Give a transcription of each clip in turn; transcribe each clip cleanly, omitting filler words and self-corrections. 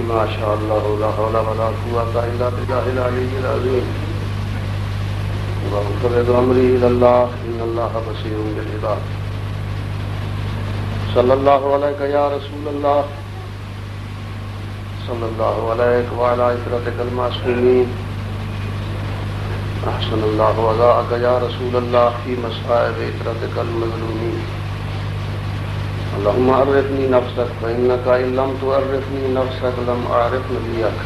ما شاء الله لا حول ولا قوة إلا بالله العلي العظيم وأفوض أمري إلى الله إن الله بصير بالعباد صلى الله عليك يا رسول الله صلى الله عليك وعلى إخوتك المعصومين أحسن الله وضاءك يا رسول الله في مصائب إخوتك المظلومين اللهم عرفني نفسك فإنك إن لم تعرفني نفسك لم أعرف نبيك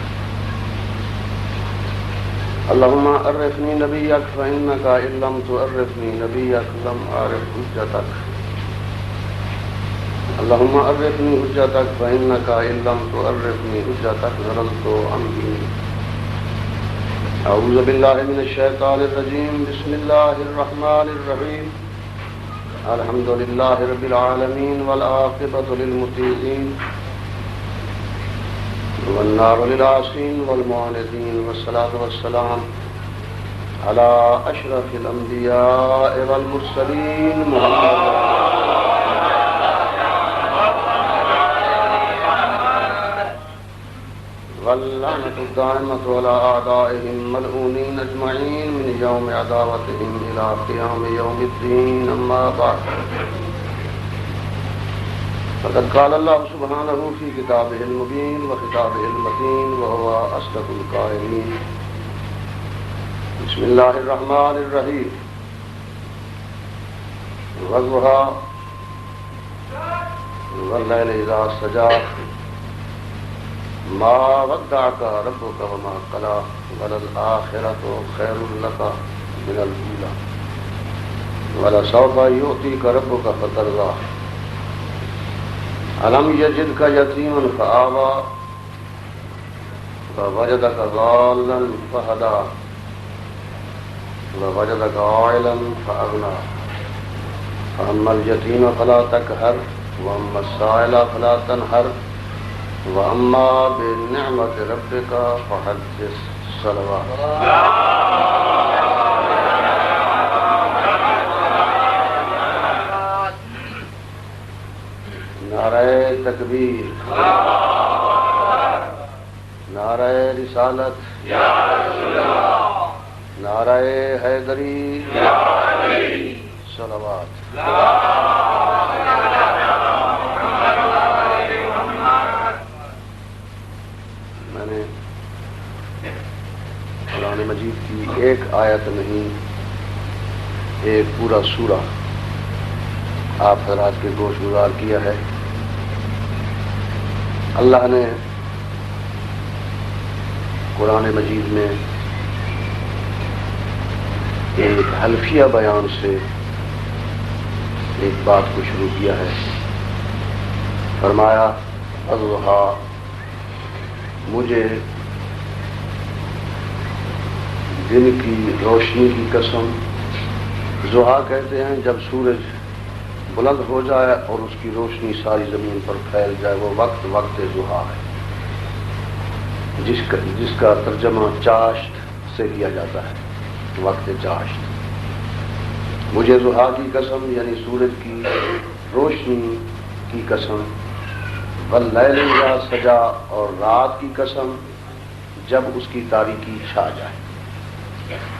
اللهم عرفني نبيك فإنك إن لم تعرفني نبيك لم أعرف حجتك اللهم عرفني حجتك فإنك إن لم تعرفني حجتك ضللت عن دينك أعوذ بالله من الشيطان الرجيم بسم الله الرحمن الرحيم الحمد لله رب العالمين والعاقبة للمتقين والنار للعاصين والمعاندين والصلاة والسلام على أشرف الأنبياء والمرسلين محمد واللعنة الدائمة على أعدائهم ملعونين أجمعين من يوم عداوتهم إلى قيام يوم الدين أما بعد فقد قال الله سبحانه في كتابه المبين وخطابه المتين وهو أصدق القائلين بسم الله الرحمن الرحيم والضحى والليل إذا سجى ما ودعك ربك وما قلى وللآخرة خير لك من الأولى ولسوف يؤتيك ربك فترضى ألم يجدك يتيما فآوى ووجدك ضالا فهدى ووجدك عائلا فأغنى فأما اليتيم فلا تقهر وأما السائل فلا تنهر وَأَمَّا بِنِعْمَةِ رَبِّكَ فَحَدِّثْ صَلَوَاتِ نعرہ تکبیر نعرہ رسالت نعرہ حیدری صلوات قرآن مجید کی ایک آیت نہیں ایک پورا سورہ آپ حضرات کے گوش گزار کیا ہے. اللہ نے قرآن مجید میں ایک حلفیہ بیان سے ایک بات کو شروع کیا ہے. فرمایا الضحیٰ مجھے دن کی روشنی کی قسم. ضحیٰ کہتے ہیں جب سورج بلند ہو جائے اور اس کی روشنی ساری زمین پر پھیل جائے وہ وقت ضحیٰ ہے جس کا ترجمہ چاشت سے کیا جاتا ہے. وقت چاشت. مجھے ضحیٰ کی قسم یعنی سورج کی روشنی کی قسم. واللیل اذا سجا اور رات کی قسم جب اس کی تاریکی چھا جائے.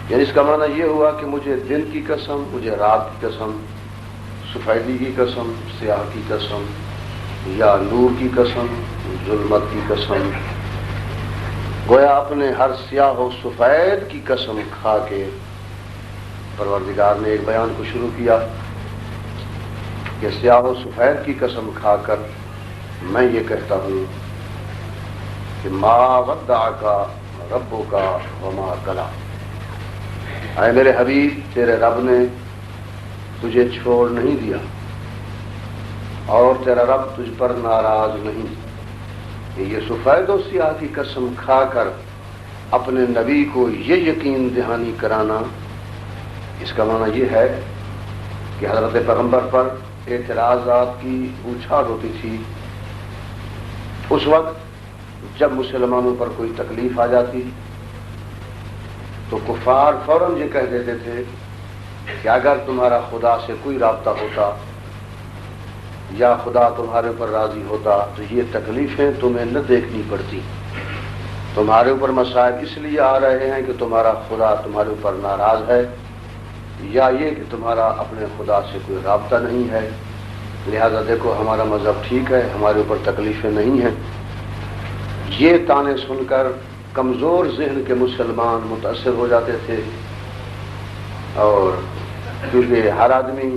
یعنی اس کا معنی یہ ہوا کہ مجھے دن کی قسم مجھے رات کی قسم سفیدی کی قسم سیاہ کی قسم یا نور کی قسم ظلمت کی قسم. گویا اپنے ہر سیاہ و سفید کی قسم کھا کے پروردگار نے ایک بیان کو شروع کیا کہ سیاہ و سفید کی قسم کھا کر میں یہ کہتا ہوں کہ ما ودعک ربک وما قلی. اے میرے حبیب تیرے رب نے تجھے چھوڑ نہیں دیا اور تیرا رب تجھ پر ناراض نہیں. یہ سفید و سیاہ کی قسم کھا کر اپنے نبی کو یہ یقین دہانی کرانا اس کا معنی یہ ہے کہ حضرت پیغمبر پر اعتراضات کی بوچھاڑ ہوتی تھی. اس وقت جب مسلمانوں پر کوئی تکلیف آ جاتی تو کفار فوراً یہ کہہ دیتے تھے کہ اگر تمہارا خدا سے کوئی رابطہ ہوتا یا خدا تمہارے اوپر راضی ہوتا تو یہ تکلیفیں تمہیں نہ دیکھنی پڑتی. تمہارے اوپر مصائب اس لیے آ رہے ہیں کہ تمہارا خدا تمہارے اوپر ناراض ہے، یا یہ کہ تمہارا اپنے خدا سے کوئی رابطہ نہیں ہے. لہذا دیکھو ہمارا مذہب ٹھیک ہے، ہمارے اوپر تکلیفیں نہیں ہیں. یہ تانے سن کر کمزور ذہن کے مسلمان متاثر ہو جاتے تھے، اور کیونکہ ہر آدمی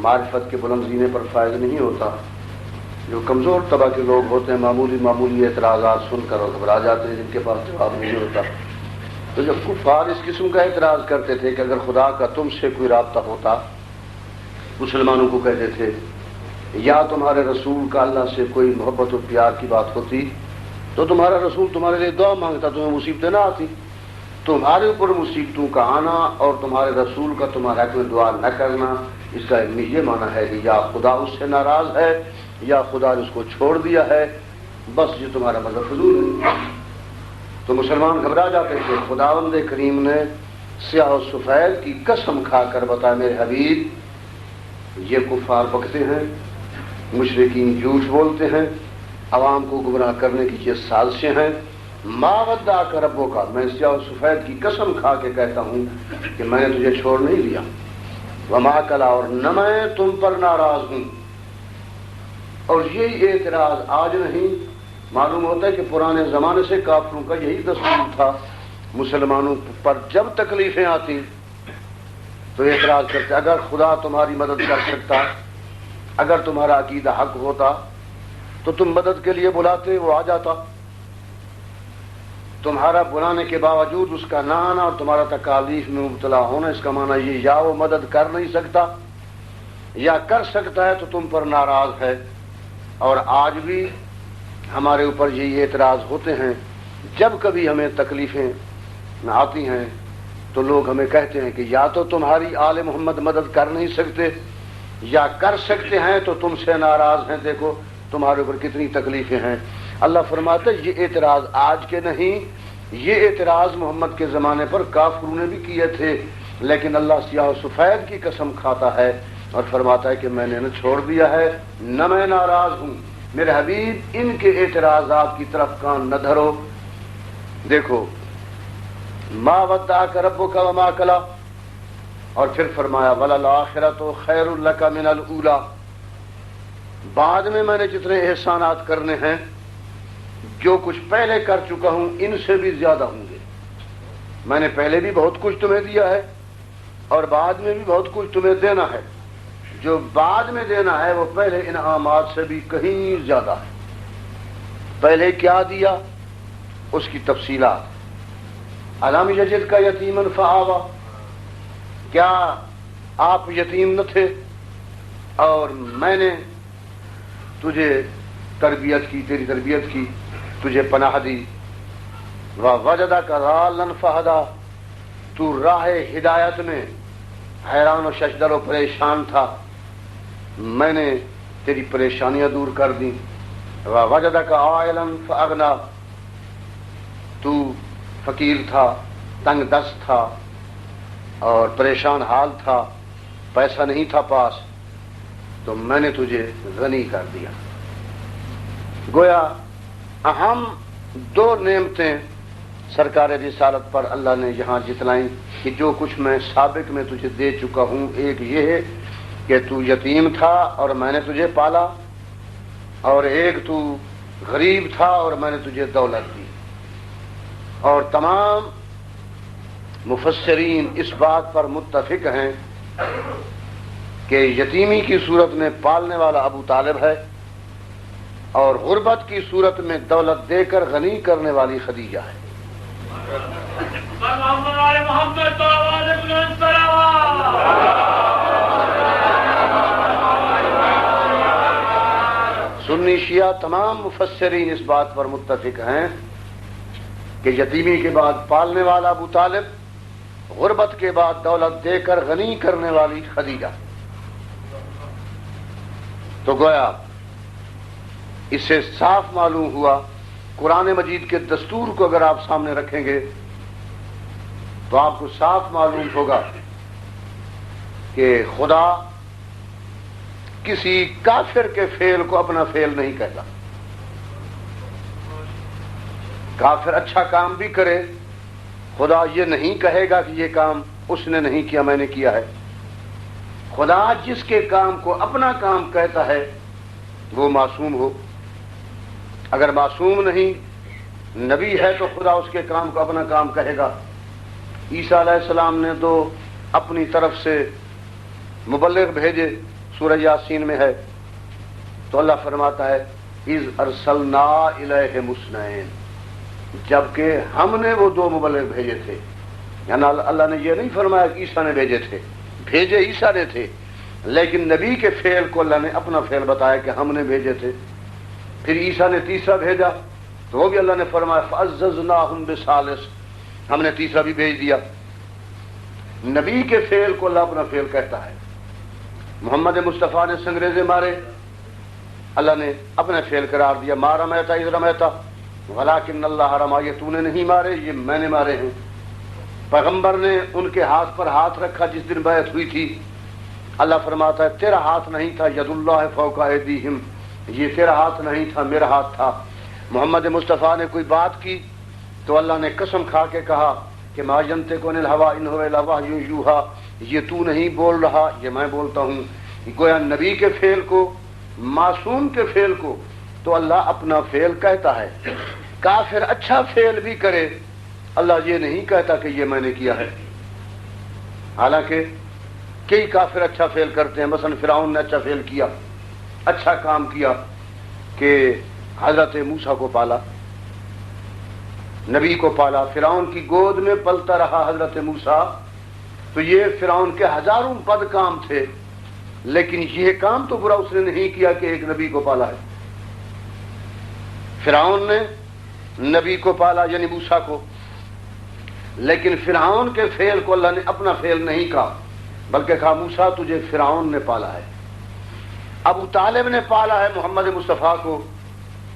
معرفت کے بلند زینے پر فائز نہیں ہوتا. جو کمزور طبع کے لوگ ہوتے ہیں معمولی اعتراضات سن کر اور گھبرا جاتے ہیں، جن کے پاس جواب نہیں ہوتا. تو جب کفار اس قسم کا اعتراض کرتے تھے کہ اگر خدا کا تم سے کوئی رابطہ ہوتا، مسلمانوں کو کہتے تھے، یا تمہارے رسول کا اللہ سے کوئی محبت و پیار کی بات ہوتی تو تمہارا رسول تمہارے لیے دعا مانگتا، تمہیں مصیبتیں نہ آتی. تمہارے اوپر مصیبتوں کا آنا اور تمہارے رسول کا تمہارے حق میں دعا نہ کرنا، اس کا یہ معنی ہے کہ یا خدا اس سے ناراض ہے یا خدا نے اس کو چھوڑ دیا ہے، بس یہ تمہارا مذہب فضول ہے. تو مسلمان گھبرا جاتے تھے. خداوند کریم نے سیاہ و سفید کی قسم کھا کر بتایا، میرے حبیب یہ کفار بکتے ہیں، مشرکین جھوٹ بولتے ہیں، عوام کو گمراہ کرنے کی یہ سازشیں ہیں. ما ودعک ربک، میں سیاہ و سفید کی قسم کھا کے کہتا ہوں کہ میں نے تجھے چھوڑ نہیں دیا. وما کلا، اور نہ میں تم پر ناراض ہوں. اور یہ اعتراض آج نہیں، معلوم ہوتا ہے کہ پرانے زمانے سے کافروں کا یہی دستور تھا. مسلمانوں پر جب تکلیفیں آتی تو اعتراض کرتے، اگر خدا تمہاری مدد کر سکتا، اگر تمہارا عقیدہ حق ہوتا تو تم مدد کے لیے بلاتے، وہ آ جاتا. تمہارا بلانے کے باوجود اس کا نہ آنا اور تمہارا تکالیف میں مبتلا ہونا، اس کا معنی یہ یا وہ مدد کر نہیں سکتا یا کر سکتا ہے تو تم پر ناراض ہے. اور آج بھی ہمارے اوپر یہ اعتراض ہوتے ہیں. جب کبھی ہمیں تکلیفیں آتی ہیں تو لوگ ہمیں کہتے ہیں کہ یا تو تمہاری آل محمد مدد کر نہیں سکتے یا کر سکتے ہیں تو تم سے ناراض ہیں، دیکھو تمہارے اوپر کتنی تکلیفیں ہیں. اللہ فرماتا ہے یہ اعتراض آج کے نہیں، یہ اعتراض محمد کے زمانے پر کافروں نے بھی کیے تھے، لیکن اللہ سیاہ و سفید کی قسم کھاتا ہے اور فرماتا ہے کہ میں نے نہ چھوڑ دیا ہے نہ میں ناراض ہوں. میرے حبیب ان کے اعتراضات کی طرف کان نہ دھرو. دیکھو ما ودعک ربک وما کلا، اور پھر فرمایا وللآخرۃ خیر لک من الاولی، بعد میں نے جتنے احسانات کرنے ہیں، جو کچھ پہلے کر چکا ہوں ان سے بھی زیادہ ہوں گے. میں نے پہلے بھی بہت کچھ تمہیں دیا ہے اور بعد میں بھی بہت کچھ تمہیں دینا ہے. جو بعد میں دینا ہے وہ پہلے انعامات سے بھی کہیں زیادہ ہے. پہلے کیا دیا اس کی تفصیلات. الم یجدک یتیما فآوی، کیا آپ یتیم نہ تھے اور میں نے تجھے تربیت کی، تیری تربیت کی، تجھے پناہ دی. ووجدک ضالا فہدی، تو راہ ہدایت میں حیران و ششدر و پریشان تھا، میں نے تیری پریشانیاں دور کر دی. ووجدک عائلا فاغنی، تو فقیر تھا، تنگ دست تھا اور پریشان حال تھا، پیسہ نہیں تھا پاس، تو میں نے تجھے غنی کر دیا. گویا اہم دو نعمتیں سرکار رسالت پر اللہ نے یہاں جتلائیں کہ جو کچھ میں سابق میں تجھے دے چکا ہوں، ایک یہ ہے کہ تو یتیم تھا اور میں نے تجھے پالا، اور ایک تو غریب تھا اور میں نے تجھے دولت دی. اور تمام مفسرین اس بات پر متفق ہیں کہ یتیمی کی صورت میں پالنے والا ابو طالب ہے اور غربت کی صورت میں دولت دے کر غنی کرنے والی خدیجہ ہے. سنی شیعہ تمام مفسرین اس بات پر متفق ہیں کہ یتیمی کے بعد پالنے والا ابو طالب، غربت کے بعد دولت دے کر غنی کرنے والی خدیجہ. تو گویا اس سے صاف معلوم ہوا، قرآن مجید کے دستور کو اگر آپ سامنے رکھیں گے تو آپ کو صاف معلوم ہوگا کہ خدا کسی کافر کے فعل کو اپنا فعل نہیں کہتا. کافر اچھا کام بھی کرے، خدا یہ نہیں کہے گا کہ یہ کام اس نے نہیں کیا، میں نے کیا ہے. خدا جس کے کام کو اپنا کام کہتا ہے وہ معصوم ہو. اگر معصوم نہیں، نبی ہے، تو خدا اس کے کام کو اپنا کام کہے گا. عیسیٰ علیہ السلام نے تو اپنی طرف سے مبلغ بھیجے، سورہ یاسین میں ہے، تو اللہ فرماتا ہے اذ ارسلنا الیہم اثنین، جبکہ ہم نے وہ 2 مبلغ بھیجے تھے. یعنی اللہ نے یہ نہیں فرمایا کہ عیسیٰ نے بھیجے تھے، بھیجے عیسیٰ نے تھے، لیکن نبی کے فعل کو اللہ نے اپنا فعل بتایا کہ ہم نے بھیجے تھے. پھر عیسیٰ نے تیسرا بھیجا تو وہ بھی اللہ نے فرمایا فعززناہم بثالث، ہم نے تیسرا بھی بھیج دیا. نبی کے فعل کو اللہ اپنا فعل کہتا ہے. محمد مصطفیٰ نے سنگریزے مارے، اللہ نے اپنا فعل قرار دیا، ما رمیتا اذ رمیتا ولکن اللہ رما، یہ تو نے نہیں مارے، یہ میں نے مارے ہیں. پیغمبر نے ان کے ہاتھ پر ہاتھ رکھا جس دن بیعت ہوئی تھی، اللہ فرماتا ہے تیرا ہاتھ نہیں تھا، ید اللہ فوق ایدیہم، یہ تیرا ہاتھ نہیں تھا، میرا ہاتھ تھا. محمد مصطفیٰ نے کوئی بات کی تو اللہ نے قسم کھا کے کہا کہ ما ینطق عن الہویٰ ان هو الا وحی یوحیٰ، یہ تو نہیں بول رہا، یہ میں بولتا ہوں. گویا نبی کے فعل کو، معصوم کے فعل کو تو اللہ اپنا فعل کہتا ہے. کافر اچھا فعل بھی کرے، اللہ یہ نہیں کہتا کہ یہ میں نے کیا ہے. حالانکہ کئی کافر اچھا فعل کرتے ہیں. مثلا فرعون نے اچھا فعل کیا، اچھا کام کیا کہ حضرت موسیٰ کو پالا، نبی کو پالا. فرعون کی گود میں پلتا رہا حضرت موسیٰ. تو یہ فرعون کے ہزاروں بد کام تھے، لیکن یہ کام تو برا اس نے نہیں کیا کہ ایک نبی کو پالا ہے. فرعون نے نبی کو پالا یعنی موسیٰ کو، لیکن فرعون کے فعل کو اللہ نے اپنا فعل نہیں کہا، بلکہ کہا موسیٰ تجھے فرعون نے پالا ہے. ابو طالب نے پالا ہے محمد مصطفیٰ کو.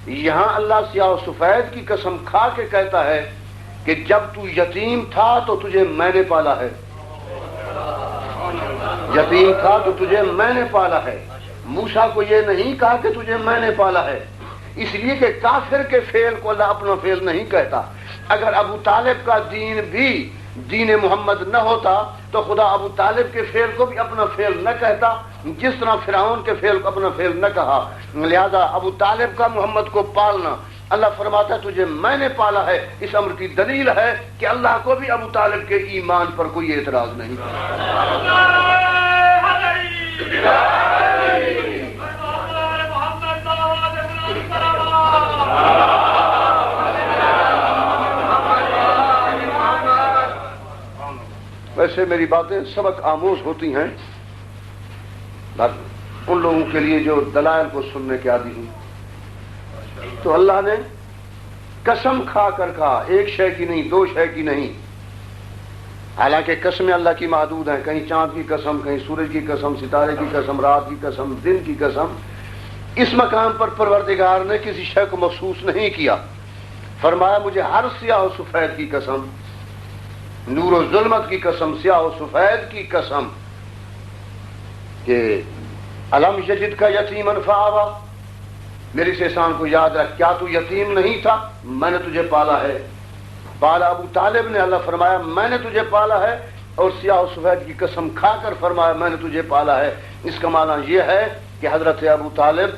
یہاں اللہ سیاہ و سفید کی قسم کھا کے کہتا ہے کہ جب تو یتیم تھا تو تجھے میں نے پالا ہے، یتیم تھا تو تجھے میں نے پالا ہے. موسیٰ کو یہ نہیں کہا کہ تجھے میں نے پالا ہے، اس لیے کہ کافر کے فعل کو اللہ اپنا فعل نہیں کہتا. اگر ابو طالب کا دین بھی دین محمد نہ ہوتا تو خدا ابو طالب کے فعل کو بھی اپنا فعل نہ کہتا، جس طرح فرعون کے فعل کو اپنا فعل نہ کہا. لہذا ابو طالب کا محمد کو پالنا، اللہ فرماتا ہے تجھے میں نے پالا ہے، اس امر کی دلیل ہے کہ اللہ کو بھی ابو طالب کے ایمان پر کوئی اعتراض نہیں. ویسے میری باتیں سبق آموز ہوتی ہیں ان لوگوں کے لیے جو دلائل کو سننے کے عادی ہیں. تو اللہ نے قسم کھا کر کہا، ایک شے کی نہیں، 2 شے کی نہیں. حالانکہ قسمیں اللہ کی محدود ہیں، کہیں چاند کی قسم، کہیں سورج کی قسم، ستارے کی قسم، رات کی قسم، دن کی قسم. اس مقام پر پروردگار نے کسی شے کو مخصوص نہیں کیا. فرمایا مجھے ہر سیاہ و سفید کی قسم، نور و ظلمت کی قسم، سیاہ و سفید کی قسم کہ الم یجد کا یتیما فآویٰ، میری اس احسان کو یاد رکھ، کیا تو یتیم نہیں تھا، میں نے تجھے پالا ہے. پالا ابو طالب نے، اللہ فرمایا میں نے تجھے پالا ہے، اور سیاہ و سفید کی قسم کھا کر فرمایا میں نے تجھے پالا ہے. اس کا معنی یہ ہے کہ حضرت ابو طالب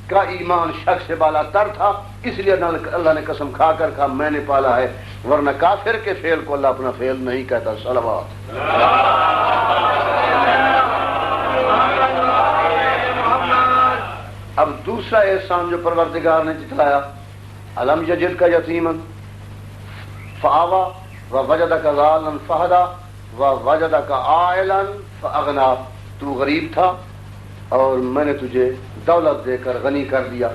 کا ایمان شک سے بالا تر تھا، اس لیے اللہ نے قسم کھا کر کہا میں نے پالا ہے، ورنہ کافر کے فعل کو اللہ اپنا فعل نہیں کہتا. صلوات. اب دوسرا احسان جو پروردگار نے جتلایا، الم یجد کا یتیما فآویٰ ووجدک ضالا فہدیٰ ووجدک عائلا فاغنیٰ، تو غریب تھا اور میں نے تجھے دولت دے کر غنی کر دیا.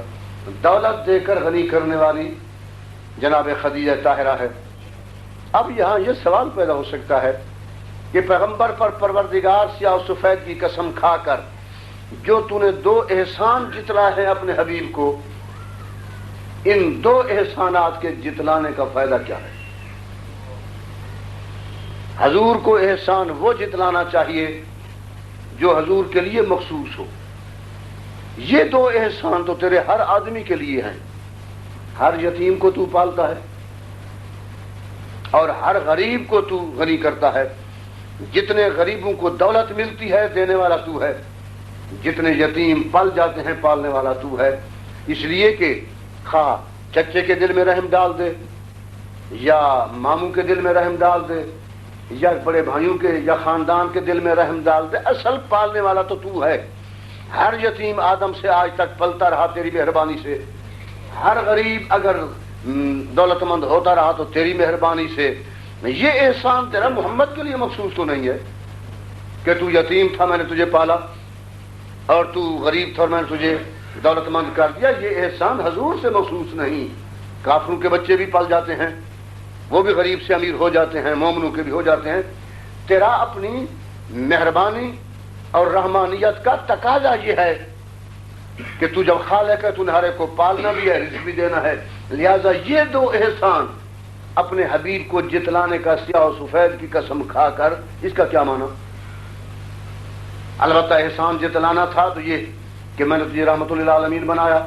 دولت دے کر غنی کرنے والی جناب خدیجہ طاہرہ ہے. اب یہاں یہ سوال پیدا ہو سکتا ہے کہ پیغمبر پر پروردگار سیاہ و سفید کی قسم کھا کر جو تو نے 2 احسان جتلائے ہیں اپنے حبیب کو، ان 2 احسانات کے جتلانے کا فائدہ کیا ہے؟ حضور کو احسان وہ جتلانا چاہیے جو حضور کے لیے مخصوص ہو. یہ دو احسان تو تیرے ہر آدمی کے لیے ہیں. ہر یتیم کو تو پالتا ہے اور ہر غریب کو تو غنی کرتا ہے. جتنے غریبوں کو دولت ملتی ہے دینے والا تو ہے، جتنے یتیم پل جاتے ہیں پالنے والا تو ہے. اس لیے کہ خواہ چچے کے دل میں رحم ڈال دے یا ماموں کے دل میں رحم ڈال دے یا بڑے بھائیوں کے یا خاندان کے دل میں رحم ڈال دے، اصل پالنے والا تو ہے. ہر یتیم آدم سے آج تک پلتا رہا تیری مہربانی سے. ہر غریب اگر دولت مند ہوتا رہا تو تیری مہربانی سے. یہ احسان تیرا محمد کے لیے مخصوص تو نہیں ہے کہ تو یتیم تھا میں نے تجھے پالا اور تو غریب تھا اور میں نے تجھے دولت مند کر دیا. یہ احسان حضور سے مخصوص نہیں. کافروں کے بچے بھی پل جاتے ہیں، وہ بھی غریب سے امیر ہو جاتے ہیں، مومنوں کے بھی ہو جاتے ہیں. تیرا اپنی مہربانی اور رحمانیت کا تقاضا یہ ہے کہ تو جب خالق ہے تو نے ہر ایک کو پالنا بھی ہے، رزق بھی دینا ہے. لہذا یہ دو احسان اپنے حبیب کو جتلانے کا سیاہ و سفید کی قسم کھا کر، اس کا کیا معنی؟ البتہ احسان جتلانا تھا تو یہ کہ میں نے تجھے رحمت للعالمین بنایا،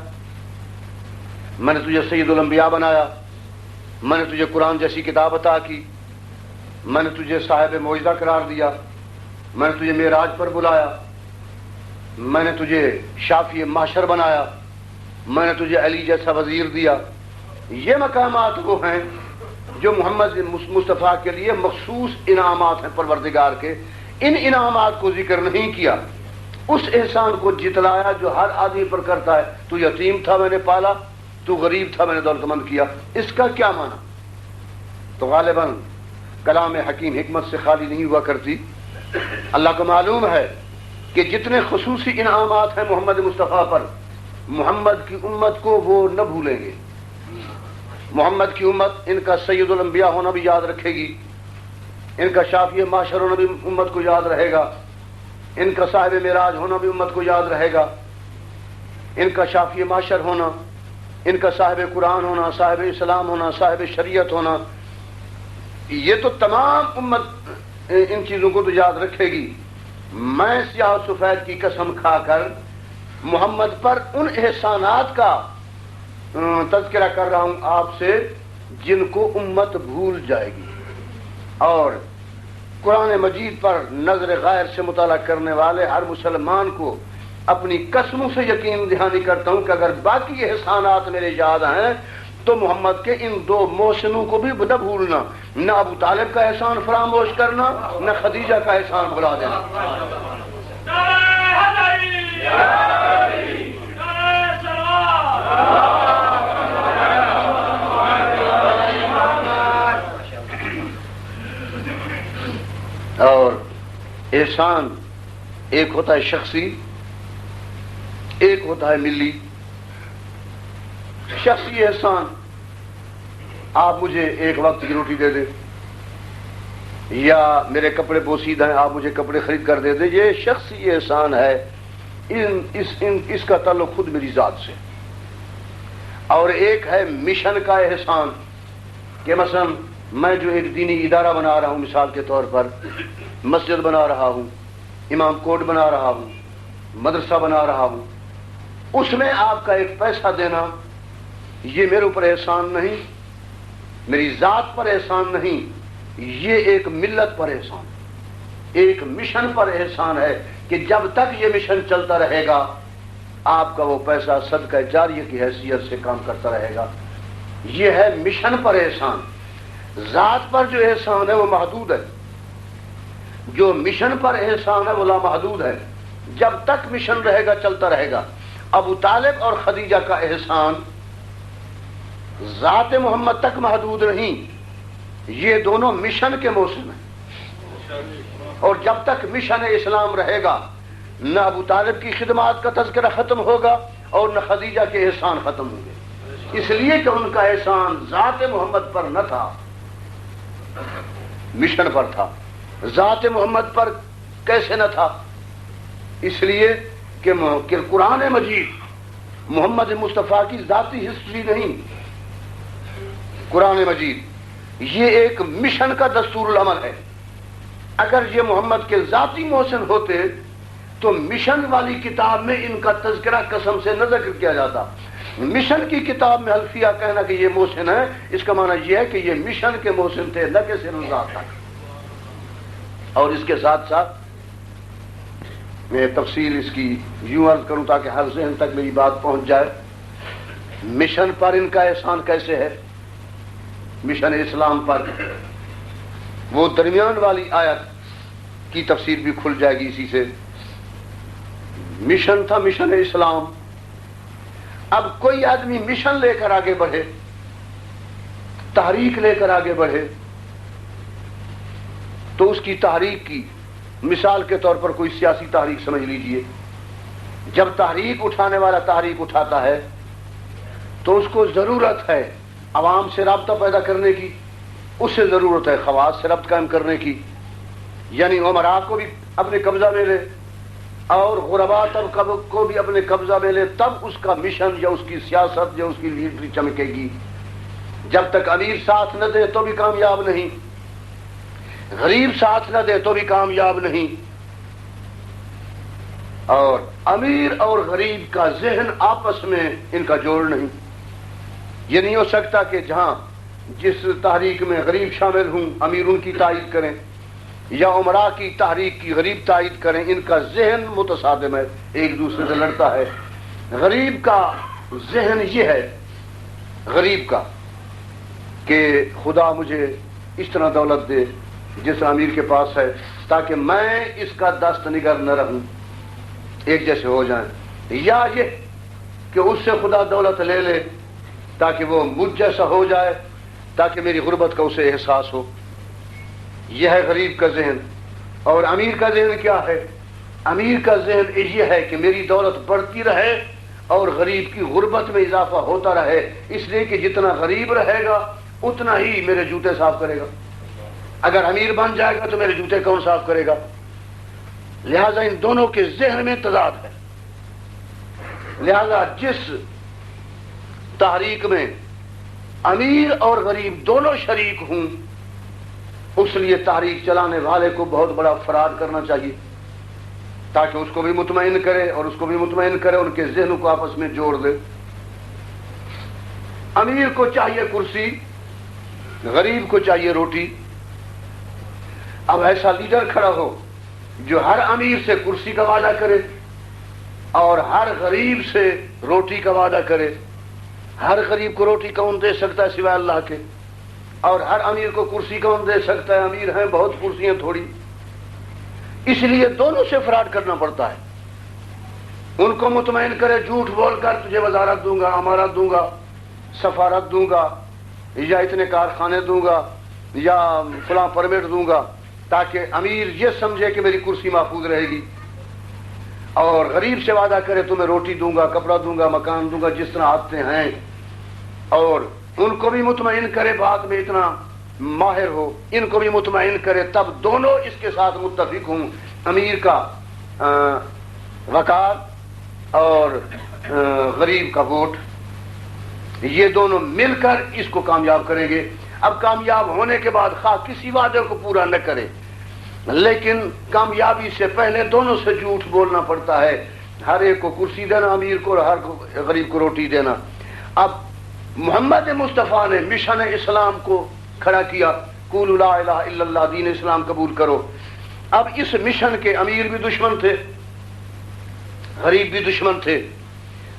میں نے تجھے سید الانبیاء بنایا، میں نے تجھے قرآن جیسی کتاب عطا کی، میں نے تجھے صاحب معجزہ قرار دیا، میں نے تجھے معراج پر بلایا، میں نے تجھے شافی محشر بنایا، میں نے تجھے علی جیسا وزیر دیا. یہ مقامات وہ ہیں جو محمد مصطفیٰ کے لیے مخصوص انعامات ہیں پروردگار کے. ان انعامات کو ذکر نہیں کیا، اس احسان کو جتلایا جو ہر آدمی پر کرتا ہے. تو یتیم تھا میں نے پالا، تو غریب تھا میں نے دولت مند کیا. اس کا کیا معنی؟ تو غالباً کلام حکیم حکمت سے خالی نہیں ہوا کرتی. اللہ کو معلوم ہے کہ جتنے خصوصی انعامات ہیں محمد مصطفیٰ پر، محمد کی امت کو وہ نہ بھولیں گے. محمد کی امت ان کا سید الانبیاء ہونا بھی یاد رکھے گی، ان کا شافی معاشر ہونا بھی امت کو یاد رہے گا، ان کا صاحب معراج ہونا بھی امت کو یاد رہے گا، ان کا شافی معاشر ہونا، ان کا صاحب قرآن ہونا، صاحب اسلام ہونا، صاحب شریعت ہونا، یہ تو تمام امت ان چیزوں کو تو یاد رکھے گی. میں سیاہ سفید کی قسم کھا کر محمد پر ان احسانات کا تذکرہ کر رہا ہوں آپ سے جن کو امت بھول جائے گی. اور قرآن مجید پر نظر غیر سے مطالعہ کرنے والے ہر مسلمان کو اپنی قسموں سے یقین دہانی کرتا ہوں کہ اگر باقی احسانات میرے یاد ہیں تو محمد کے ان دو محسنوں کو بھی نہ بھولنا، نہ ابو طالب کا احسان فراموش کرنا، نہ خدیجہ کا احسان بھلا دینا. اور احسان ایک ہوتا ہے شخصی، ایک ہوتا ہے ملی. شخصی احسان، آپ مجھے ایک وقت کی روٹی دے دیں یا میرے کپڑے پوسیدہ ہیں آپ مجھے کپڑے خرید کر دے دیں، یہ شخصی احسان ہے. اس کا تعلق خود میری ذات سے. اور ایک ہے مشن کا احسان کہ مثلا میں جو ایک دینی ادارہ بنا رہا ہوں، مثال کے طور پر مسجد بنا رہا ہوں، امام کوٹ بنا رہا ہوں، مدرسہ بنا رہا ہوں، اس میں آپ کا ایک پیسہ دینا یہ میرے اوپر احسان نہیں، میری ذات پر احسان نہیں، یہ ایک ملت پر احسان، ایک مشن پر احسان ہے کہ جب تک یہ مشن چلتا رہے گا آپ کا وہ پیسہ صدقہ جاریہ کی حیثیت سے کام کرتا رہے گا. یہ ہے مشن پر احسان. ذات پر جو احسان ہے وہ محدود ہے، جو مشن پر احسان ہے وہ لامحدود ہے. جب تک مشن رہے گا چلتا رہے گا. ابو طالب اور خدیجہ کا احسان ذات محمد تک محدود نہیں، یہ دونوں مشن کے موسم ہیں. اور جب تک مشن اسلام رہے گا نہ ابو طالب کی خدمات کا تذکرہ ختم ہوگا اور نہ خدیجہ کے احسان ختم ہوں گے، اس لیے کہ ان کا احسان ذات محمد پر نہ تھا، مشن پر تھا. ذات محمد پر کیسے نہ تھا؟ اس لیے کہ قرآن مجید محمد مصطفیٰ کی ذاتی ہسٹری نہیں. قرآن مجید یہ ایک مشن کا دستور العمل ہے. اگر یہ محمد کے ذاتی محسن ہوتے تو مشن والی کتاب میں ان کا تذکرہ قسم سے نہ ذکر کیا جاتا. مشن کی کتاب میں حلفیہ کہنا کہ یہ محسن ہے، اس کا معنی یہ ہے کہ یہ مشن کے محسن تھے، نہ کہ صرف ذات تک. اور اس کے ساتھ ساتھ میں تفصیل اس کی یوں عرض کروں تاکہ ہر ذہن تک میری بات پہنچ جائے. مشن پر ان کا احسان کیسے ہے؟ مشن اسلام پر وہ درمیان والی آیت کی تفسیر بھی کھل جائے گی اسی سے. مشن تھا مشن اسلام. اب کوئی آدمی مشن لے کر آگے بڑھے، تحریک لے کر آگے بڑھے، تو اس کی تحریک کی مثال کے طور پر کوئی سیاسی تحریک سمجھ لیجئے. جب تحریک اٹھانے والا تحریک اٹھاتا ہے تو اس کو ضرورت ہے عوام سے رابطہ پیدا کرنے کی، اس سے ضرورت ہے خواص سے ربط قائم کرنے کی، یعنی عمراء کو بھی اپنے قبضہ میں لے اور غرباء طبقہ کو بھی اپنے قبضہ میں لے، تب اس کا مشن یا اس کی سیاست یا اس کی لیڈری چمکے گی. جب تک امیر ساتھ نہ دے تو بھی کامیاب نہیں، غریب ساتھ نہ دے تو بھی کامیاب نہیں. اور امیر اور غریب کا ذہن آپس میں ان کا جوڑ نہیں. یہ نہیں ہو سکتا کہ جہاں جس تحریک میں غریب شامل ہوں امیر ان کی تائید کریں، یا عمراء کی تحریک کی غریب تائید کریں. ان کا ذہن متصادم ہے، ایک دوسرے سے لڑتا ہے. غریب کا ذہن یہ ہے، غریب کا، کہ خدا مجھے اس طرح دولت دے جس امیر کے پاس ہے تاکہ میں اس کا دست نگر نہ رہوں، ایک جیسے ہو جائیں. یا یہ کہ اس سے خدا دولت لے لے تاکہ وہ مجھ جیسا ہو جائے، تاکہ میری غربت کا اسے احساس ہو. یہ ہے غریب کا ذہن. اور امیر کا ذہن کیا ہے؟ امیر کا ذہن یہ ہے کہ میری دولت بڑھتی رہے اور غریب کی غربت میں اضافہ ہوتا رہے، اس لیے کہ جتنا غریب رہے گا اتنا ہی میرے جوتے صاف کرے گا. اگر امیر بن جائے گا تو میرے جوتے کون صاف کرے گا؟ لہذا ان دونوں کے ذہن میں تضاد ہے. لہذا جس تحریک میں امیر اور غریب دونوں شریک ہوں، اس لیے تحریک چلانے والے کو بہت بڑا فرار کرنا چاہیے تاکہ اس کو بھی مطمئن کرے اور اس کو بھی مطمئن کرے، ان کے ذہنوں کو آپس میں جوڑ دے. امیر کو چاہیے کرسی، غریب کو چاہیے روٹی. اب ایسا لیڈر کھڑا ہو جو ہر امیر سے کرسی کا وعدہ کرے اور ہر غریب سے روٹی کا وعدہ کرے. ہر غریب کو روٹی کون دے سکتا ہے سوائے اللہ کے؟ اور ہر امیر کو کرسی کون دے سکتا ہے؟ امیر ہیں بہت، کرسیاں تھوڑی. اس لیے دونوں سے فراڈ کرنا پڑتا ہے. ان کو مطمئن کرے جھوٹ بول کر تجھے وزارت دوں گا، امارت دوں گا، سفارت دوں گا، یا اتنے کارخانے دوں گا، یا فلاں پرمٹ دوں گا، تاکہ امیر یہ سمجھے کہ میری کرسی محفوظ رہے گی. اور غریب سے وعدہ کرے تمہیں روٹی دوں گا، کپڑا دوں گا، مکان دوں گا، جس طرح آتے ہیں. اور ان کو بھی مطمئن کرے، بات میں اتنا ماہر ہو، ان کو بھی مطمئن کرے، تب دونوں اس کے ساتھ متفق ہوں. امیر کا وقار اور غریب کا ووٹ، یہ دونوں مل کر اس کو کامیاب کریں گے. اب کامیاب ہونے کے بعد خواہ کسی وعدے کو پورا نہ کرے، لیکن کامیابی سے پہلے دونوں سے جھوٹ بولنا پڑتا ہے. ہر ایک کو کرسی دینا امیر کو، اور ہر غریب کو روٹی دینا. اب محمد مصطفیٰ نے مشن اسلام کو کھڑا کیا، قولوا لا الہ الا اللہ، دین اسلام قبول کرو. اب اس مشن کے امیر بھی دشمن تھے، غریب بھی دشمن تھے.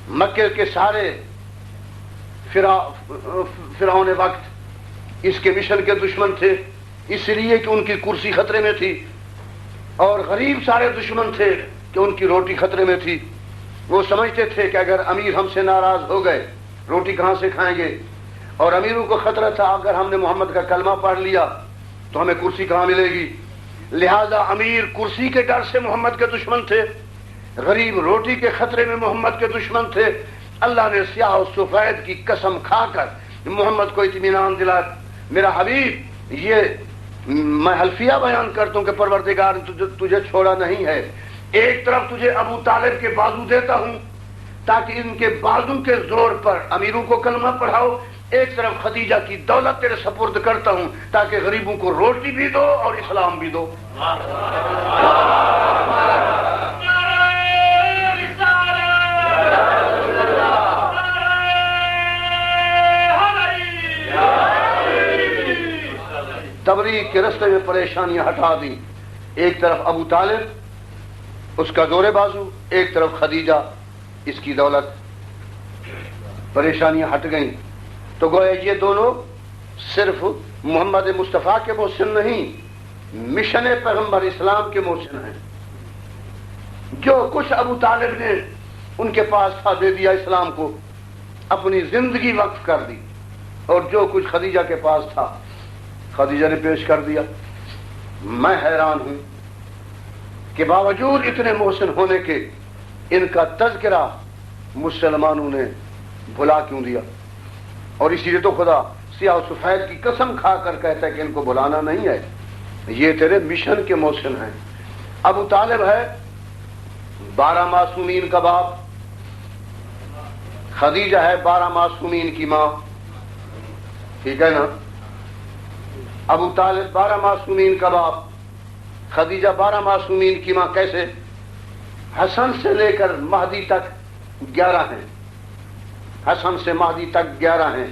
مکے کے سارے فرعون وقت اس کے مشن کے دشمن تھے، اس لیے کہ ان کی کرسی خطرے میں تھی. اور غریب سارے دشمن تھے کہ ان کی روٹی خطرے میں تھی. وہ سمجھتے تھے کہ اگر امیر ہم سے ناراض ہو گئے روٹی کہاں سے کھائیں گے، اور امیروں کو خطرہ تھا اگر ہم نے محمد کا کلمہ پڑھ لیا تو ہمیں کرسی کہاں ملے گی. لہذا امیر کرسی کے ڈر سے محمد کے دشمن تھے، غریب روٹی کے خطرے میں محمد کے دشمن تھے. اللہ نے سیاہ و سفید کی قسم کھا کر محمد کو اطمینان دلا. میرا حبیب، یہ میں حلفیہ بیان کرتا ہوں کہ پروردگار نے تجھے چھوڑا نہیں ہے. ایک طرف تجھے ابو طالب کے بازو دیتا ہوں تاکہ ان کے بازو کے زور پر امیروں کو کلمہ پڑھاؤ، ایک طرف خدیجہ کی دولت تیرے سپرد کرتا ہوں تاکہ غریبوں کو روٹی بھی دو اور اسلام بھی دو. تبلیغ کے راستے میں پریشانیاں ہٹا دی. ایک طرف ابو طالب اس کا زور بازو، ایک طرف خدیجہ اس کی دولت. پریشانیاں ہٹ گئیں تو گویا یہ دونوں صرف محمد مصطفیٰ کے محسن نہیں، مشن پیغمبر اسلام کے محسن ہیں. جو کچھ ابو طالب نے ان کے پاس تھا دے دیا اسلام کو، اپنی زندگی وقف کر دی، اور جو کچھ خدیجہ کے پاس تھا خدیجہ نے پیش کر دیا. میں حیران ہوں کہ باوجود اتنے محسن ہونے کے ان کا تذکرہ مسلمانوں نے بھلا کیوں دیا. اور اسی لیے تو خدا سیاہ و سفید کی قسم کھا کر کہتا ہے کہ ان کو بلانا نہیں ہے، یہ تیرے مشن کے محسن ہیں. ابو طالب ہے 12 معصومین کا باپ، خدیجہ ہے 12 معصومین کی ماں. ٹھیک ہے نا؟ ابو طالب 12 معصومین کا باپ، خدیجہ 12 معصومین کی ماں. کیسے؟ حسن سے لے کر مہدی تک 11 ہیں. حسن سے مہدی تک 11 ہیں.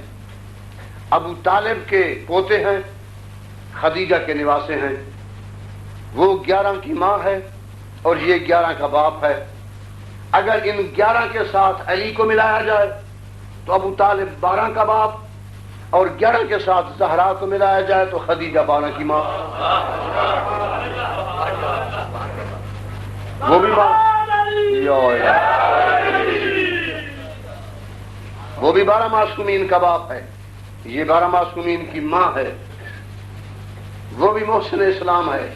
ابو طالب کے پوتے ہیں، خدیجہ کے نواسے ہیں. وہ 11 کی ماں ہے اور یہ 11 کا باپ ہے. اگر ان 11 کے ساتھ علی کو ملایا جائے تو ابو طالب 12 کا باپ، اور 11 کے ساتھ زہرا کو ملایا جائے تو خدیجہ 12 کی ماں. وہ بھی ماں، وہ بھی 12 معصومین کا باپ ہے، یہ 12 معصومین کی ماں ہے. وہ بھی محسن اسلام ہے،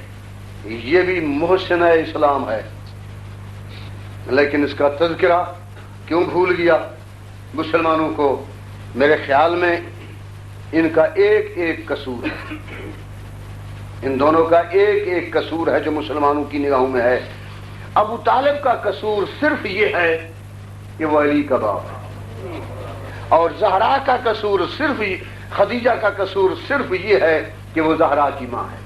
یہ بھی محسن اسلام ہے. لیکن اس کا تذکرہ کیوں بھول گیا مسلمانوں کو؟ میرے خیال میں ان کا ایک ایک قصور ہے، ان دونوں کا ایک ایک قصور ہے جو مسلمانوں کی نگاہوں میں ہے. ابو طالب کا قصور صرف یہ ہے کہ وہ علی کا باپ ہے، اور زہرا کا قصور صرف، خدیجہ کا قصور صرف یہ ہے کہ وہ زہرا کی ماں ہے.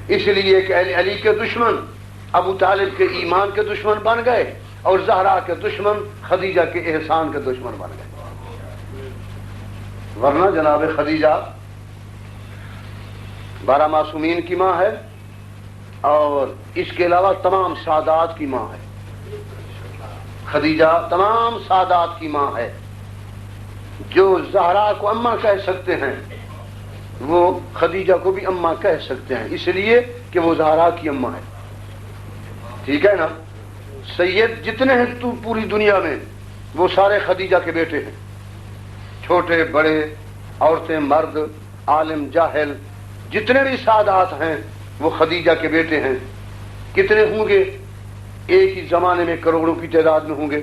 اس لیے کہ علی کے دشمن ابو طالب کے ایمان کے دشمن بن گئے، اور زہرا کے دشمن خدیجہ کے احسان کے دشمن بن گئے. ورنہ جناب خدیجہ 12 معصومین کی ماں ہے، اور اس کے علاوہ تمام سادات کی ماں ہے. خدیجہ تمام سادات کی ماں ہے. جو زہرا کو اماں کہہ سکتے ہیں وہ خدیجہ کو بھی اماں کہہ سکتے ہیں، اس لیے کہ وہ زہرا کی اماں ہے. ٹھیک ہے نا؟ سید جتنے ہیں تو پوری دنیا میں وہ سارے خدیجہ کے بیٹے ہیں، چھوٹے بڑے، عورتیں مرد، عالم جاہل، جتنے بھی سادات ہیں وہ خدیجہ کے بیٹے ہیں. کتنے ہوں گے؟ ایک ہی زمانے میں کروڑوں کی تعداد میں ہوں گے.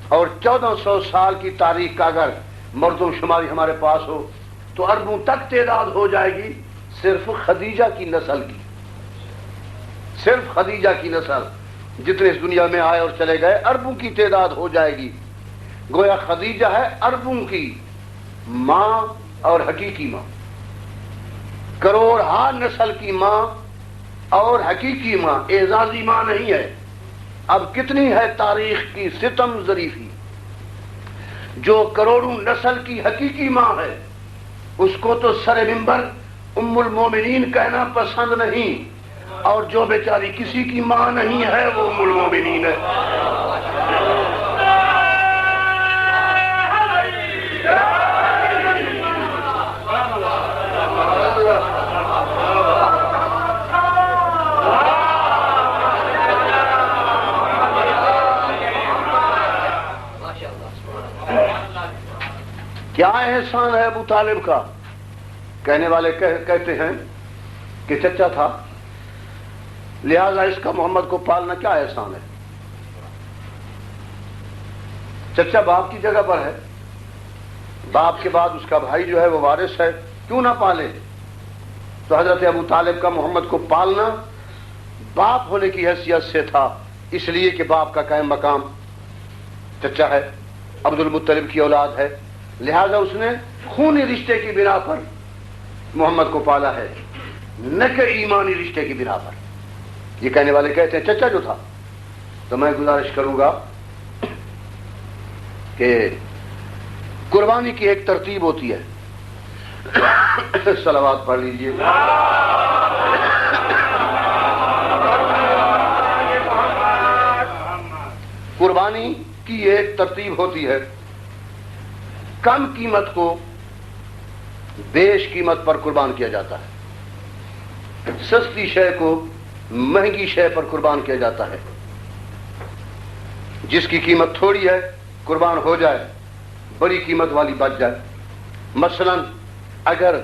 اور 1400 سال کی تاریخ کا اگر مردم شماری ہمارے پاس ہو تو اربوں تک تعداد ہو جائے گی صرف خدیجہ کی نسل کی. صرف خدیجہ کی نسل جتنے اس دنیا میں آئے اور چلے گئے اربوں کی تعداد ہو جائے گی. گویا خدیجہ ہے اربوں کی ماں اور حقیقی ماں، کروڑ ہا نسل کی ماں اور حقیقی ماں، اعزازی ماں نہیں ہے. اب کتنی ہے تاریخ کی ستم ظریفی. جو کروڑوں نسل کی حقیقی ماں ہے اس کو تو سر منبر ام المومنین کہنا پسند نہیں، اور جو بیچاری کسی کی ماں نہیں ہے وہ ام المومنین ہے. کیا احسان ہے ابو طالب کا؟ کہنے والے کہتے ہیں کہ چچا تھا لہذا اس کا محمد کو پالنا کیا احسان ہے. چچا باپ کی جگہ پر ہے، باپ کے بعد اس کا بھائی جو ہے وہ وارث ہے، کیوں نہ پالے؟ تو حضرت ابو طالب کا محمد کو پالنا باپ ہونے کی حیثیت سے تھا، اس لیے کہ باپ کا قائم مقام چچا ہے، عبد المطلب کی اولاد ہے، لہذا اس نے خونی رشتے کی بنا پر محمد کو پالا ہے، نہ کہ ایمانی رشتے کی بنا پر. یہ کہنے والے کہتے ہیں چچا جو تھا. تو میں گزارش کروں گا کہ قربانی کی ایک ترتیب ہوتی ہے. صلوات پڑھ لیجیے. قربانی کی ایک ترتیب ہوتی ہے. کم قیمت کو بیش قیمت پر قربان کیا جاتا ہے. سستی شے کو مہنگی شے پر قربان کیا جاتا ہے. جس کی قیمت تھوڑی ہے قربان ہو جائے، بڑی قیمت والی بچ جائے. مثلا اگر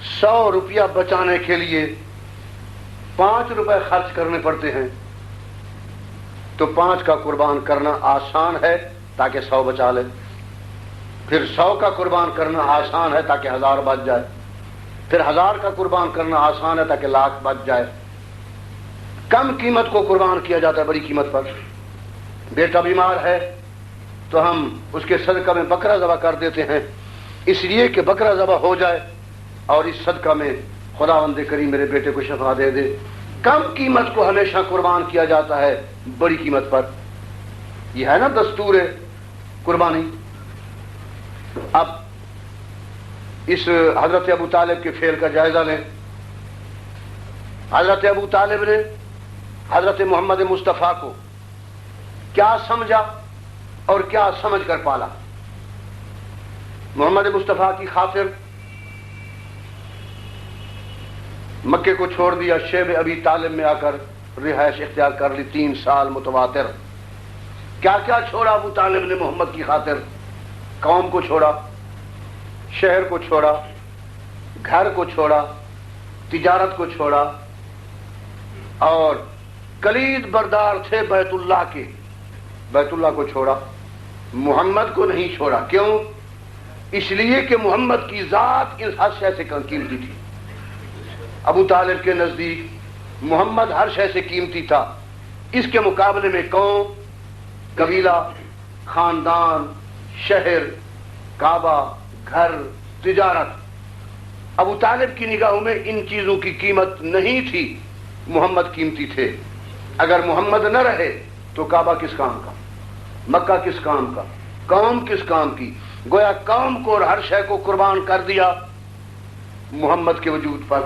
100 روپیہ بچانے کے لیے 5 روپے خرچ کرنے پڑتے ہیں تو 5 کا قربان کرنا آسان ہے تاکہ 100 بچا لے. پھر 100 کا قربان کرنا آسان ہے تاکہ 1000 بچ جائے. پھر 1000 کا قربان کرنا آسان ہے تاکہ 1,00,000 بچ جائے. کم قیمت کو قربان کیا جاتا ہے بڑی قیمت پر. بیٹا بیمار ہے تو ہم اس کے صدقہ میں بکرا ذبح کر دیتے ہیں، اس لیے کہ بکرا ذبح ہو جائے اور اس صدقہ میں خداوند کریم میرے بیٹے کو شفا دے دے. کم قیمت کو ہمیشہ قربان کیا جاتا ہے بڑی قیمت پر. یہ ہے نا دستور قربانی. اب اس حضرت ابو طالب کے فعل کا جائزہ لیں. حضرت ابو طالب نے حضرت محمد مصطفیٰ کو کیا سمجھا اور کیا سمجھ کر پالا. محمد مصطفیٰ کی خاطر مکے کو چھوڑ دیا، شیب ابی طالب میں آ کر رہائش اختیار کر لی 3 سال متواتر. کیا کیا چھوڑا ابو طالب نے محمد کی خاطر؟ قوم کو چھوڑا، شہر کو چھوڑا، گھر کو چھوڑا، تجارت کو چھوڑا، اور کلید بردار تھے بیت اللہ کے، بیت اللہ کو چھوڑا. محمد کو نہیں چھوڑا. کیوں؟ اس لیے کہ محمد کی ذات اس ہر شے سے قیمتی تھی. ابو طالب کے نزدیک محمد ہر شے سے قیمتی تھا. اس کے مقابلے میں قوم، قبیلہ، خاندان، شہر، کعبہ، گھر، تجارت، ابو طالب کی نگاہوں میں ان چیزوں کی قیمت نہیں تھی. محمد قیمتی تھے. اگر محمد نہ رہے تو کعبہ کس کام کا، مکہ کس کام کا، قوم کس کام کی. گویا قوم کو اور ہر شے کو قربان کر دیا محمد کے وجود پر.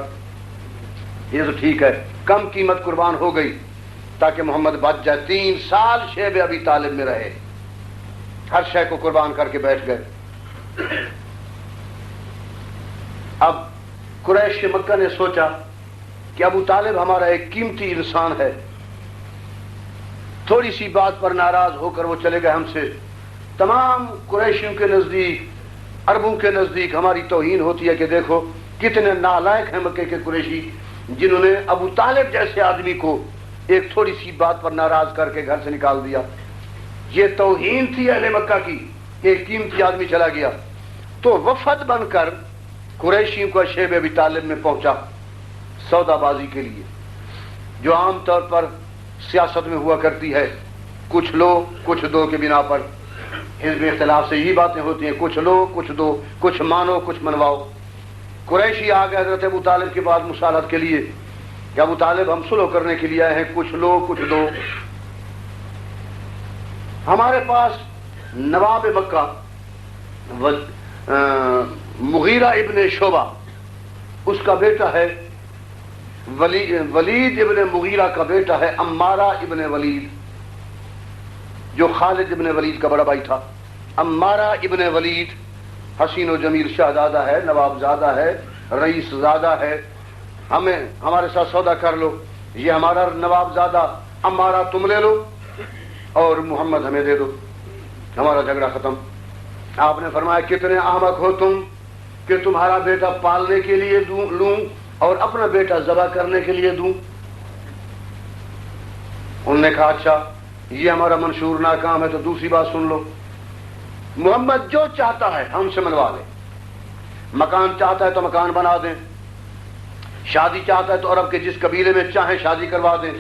یہ تو ٹھیک ہے، کم قیمت قربان ہو گئی تاکہ محمد بچ جائے. 3 سال شیب ابی طالب میں رہے، ہر شے کو قربان کر کے بیٹھ گئے. اب قریش مکہ نے سوچا کہ ابو طالب ہمارا ایک قیمتی انسان ہے، تھوڑی سی بات پر ناراض ہو کر وہ چلے گئے ہم سے. تمام قریشیوں کے نزدیک، عربوں کے نزدیک ہماری توہین ہوتی ہے کہ دیکھو کتنے نالائق ہیں مکے کے قریشی، جنہوں نے ابو طالب جیسے آدمی کو ایک تھوڑی سی بات پر ناراض کر کے گھر سے نکال دیا. یہ توہین تھی اہل مکہ کی، ایک قیمتی آدمی چلا گیا. تو وفد بن کر قریشیوں کا شیب ابی طالب میں پہنچا سودا بازی کے لیے، جو عام طور پر سیاست میں ہوا کرتی ہے. کچھ لو کچھ دو کے بنا پر حزب اختلاف سے یہی باتیں ہوتی ہیں، کچھ لو کچھ دو، کچھ مانو کچھ منواؤ. قریشی آ گئے حضرت ابو طالب کے بعد مصالحت کے لیے کہ ابو طالب ہم صلح کرنے کے لیے آئے ہیں، کچھ لو کچھ دو. ہمارے پاس نواب مکہ مغیرہ ابن شعبہ، اس کا بیٹا ہے ولید ابن مغیرہ کا بیٹا ہے عمارہ ابن ولید، جو خالد ابن ولید کا بڑا بھائی تھا. عمارہ ابن ولید حسین و جمیل شہزادہ ہے، نواب زادہ ہے، رئیس زادہ ہے. ہمارے ساتھ سودا کر لو، یہ ہمارا نواب زادہ عمارہ تم لے لو اور محمد ہمیں دے دو، ہمارا جھگڑا ختم. آپ نے فرمایا کتنے احمق ہو تم کہ تمہارا بیٹا پالنے کے لیے لوں اور اپنا بیٹا ذبح کرنے کے لیے دوں. انہوں نے کہا اچھا یہ ہمارا منشور ناکام ہے تو دوسری بات سن لو، محمد جو چاہتا ہے ہم سے منوا لے. مکان چاہتا ہے تو مکان بنا دیں، شادی چاہتا ہے تو عرب کے جس قبیلے میں چاہیں شادی کروا دیں،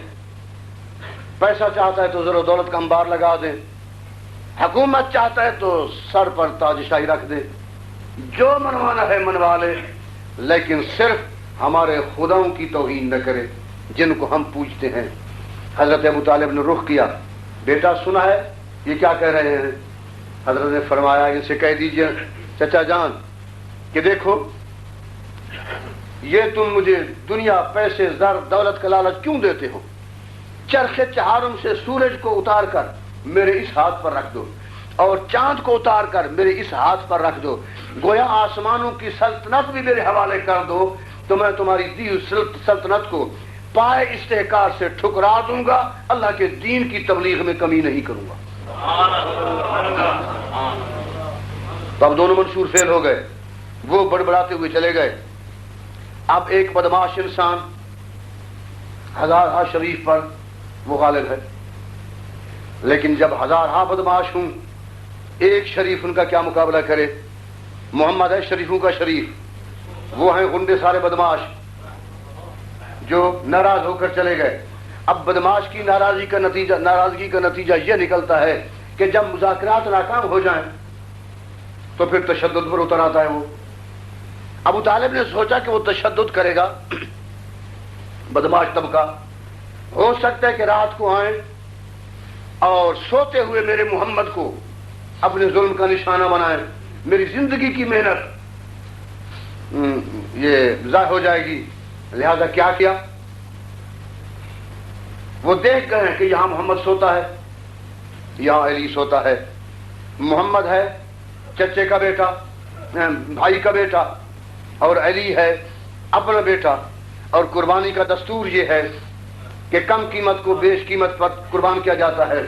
پیسہ چاہتا ہے تو زر و دولت کا انبار لگا دیں، حکومت چاہتا ہے تو سر پر تاج شاہی رکھ دیں، جو منوانا ہے منوا لے، لیکن صرف ہمارے خداؤں کی توہین نہ کرے جن کو ہم پوجتے ہیں. حضرت ابو طالب نے رخ کیا، بیٹا سنا ہے یہ کیا کہہ رہے ہیں؟ حضرت نے فرمایا ان سے کہہ دیجئے چچا جان کہ دیکھو یہ تم مجھے دنیا، پیسے، زر، دولت کا لالچ کیوں دیتے ہو؟ چرخ چہارم سے سورج کو اتار کر میرے اس ہاتھ پر رکھ دو اور چاند کو اتار کر میرے اس ہاتھ پر رکھ دو، گویا آسمانوں کی سلطنت بھی میرے حوالے کر دو تو میں تمہاری دی ہوئی سلطنت کو پائے استحکار سے ٹھکرا دوں گا، اللہ کے دین کی تبلیغ میں کمی نہیں کروں گا۔ تو اب دونوں منصور فیل ہو گئے، وہ بڑبڑاتے ہوئے چلے گئے۔ اب ایک بدماش انسان ہزارہ شریف پر وہ غالب ہے، لیکن جب ہزارہ بدماش ہوں ایک شریف ان کا کیا مقابلہ کرے؟ محمد ہے شریفوں کا شریف، وہ ہیں غنڈے سارے بدماش جو ناراض ہو کر چلے گئے۔ اب بدماش کی ناراضگی کا نتیجہ یہ نکلتا ہے کہ جب مذاکرات ناکام ہو جائیں تو پھر تشدد پر اتر آتا ہے۔ وہ ابو طالب نے سوچا کہ وہ تشدد کرے گا، بدماش طبقہ، ہو سکتا ہے کہ رات کو آئیں اور سوتے ہوئے میرے محمد کو اپنے ظلم کا نشانہ بنائیں، میری زندگی کی محنت یہ ضائع ہو جائے گی۔ لہذا کیا کیا؟ وہ دیکھ گئے کہ یہاں محمد سوتا ہے، یہاں علی سوتا ہے۔ محمد ہے چچے کا بیٹا، بھائی کا بیٹا، اور علی ہے اپنا بیٹا، اور قربانی کا دستور یہ ہے کہ کم قیمت کو بیش قیمت پر قربان کیا جاتا ہے۔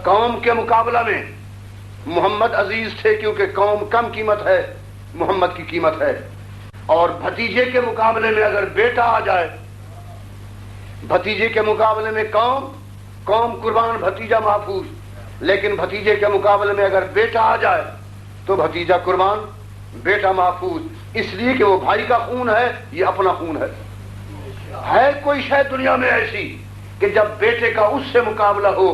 قوم کے مقابلہ میں محمد عزیز تھے کیونکہ قوم کم قیمت ہے، محمد کی قیمت ہے۔ اور بھتیجے کے مقابلے میں اگر بیٹا آ جائے، بھتیجے کے مقابلے میں قوم قربان، بھتیجا محفوظ، لیکن بھتیجے کے مقابلے میں اگر بیٹا آ جائے تو بھتیجا قربان، بیٹا محفوظ، اس لیے کہ وہ بھائی کا خون ہے، یہ اپنا خون ہے۔ ہے کوئی شے دنیا میں ایسی کہ جب بیٹے کا اس سے مقابلہ ہو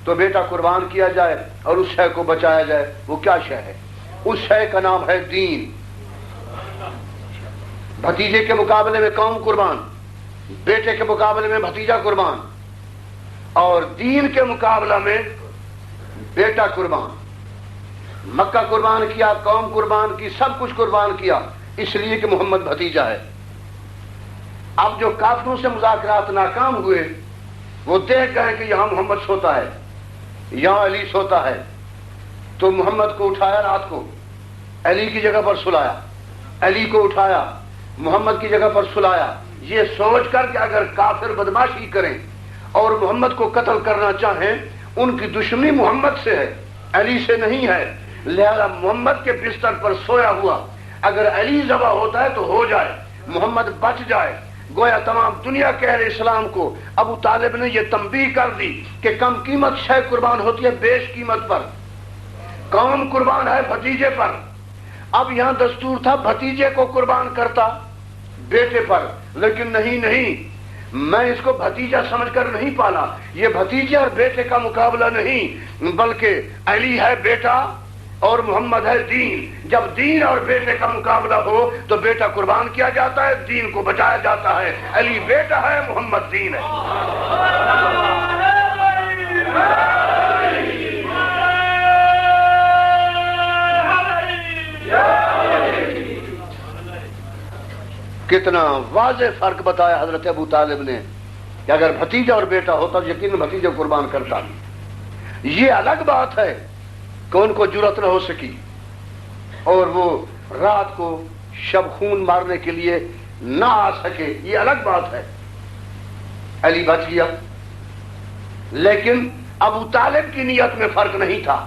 تو بیٹا قربان کیا جائے اور اس شے کو بچایا جائے؟ وہ کیا شے ہے؟ اس شے کا نام ہے دین۔ بھتیجے کے مقابلے میں قوم قربان، بیٹے کے مقابلے میں بھتیجا قربان، اور دین کے مقابلہ میں بیٹا قربان۔ مکہ قربان کیا، قوم قربان کی، سب کچھ قربان کیا، اس لیے کہ محمد بھتیجا ہے۔ اب جو کافروں سے مذاکرات ناکام ہوئے وہ دیکھ گئے کہ یہاں محمد سوتا ہے، یہاں علی سوتا ہے، تو محمد کو اٹھایا، رات کو علی کی جگہ پر سلایا، علی کو اٹھایا محمد کی جگہ پر سلایا، یہ سوچ کر کہ اگر کافر بدماشی کریں اور محمد کو قتل کرنا چاہیں، ان کی دشمنی محمد سے ہے، علی سے نہیں ہے، لہذا محمد کے بستر پر سویا ہوا اگر علی ذبح ہوتا ہے تو ہو جائے، محمد بچ جائے۔ گویا تمام دنیا کے اہل اسلام کو ابو طالب نے یہ تنبیہ کر دی کہ کم قیمت شے قربان ہوتی ہے بیش قیمت پر، قوم قربان ہے بھتیجے پر۔ اب یہاں دستور تھا بھتیجے کو قربان کرتا بیٹے پر، لیکن نہیں، میں اس کو بھتیجا سمجھ کر نہیں پالا، یہ بھتیجے اور بیٹے کا مقابلہ نہیں، بلکہ علی ہے بیٹا اور محمد ہے دین۔ جب دین اور بیٹے کا مقابلہ ہو تو بیٹا قربان کیا جاتا ہے، دین کو بچایا جاتا ہے۔ علی بیٹا ہے، محمد دین ہے۔ کتنا واضح فرق بتایا حضرت ابو طالب نے کہ اگر بھتیجا اور بیٹا ہوتا تو یقیناً بھتیجا قربان کرتا۔ یہ الگ بات ہے کہ ان کو جرأت نہ ہو سکی اور وہ رات کو شب خون مارنے کے لیے نہ آ سکے، یہ الگ بات ہے۔ علی بچ گیا، لیکن ابو طالب کی نیت میں فرق نہیں تھا،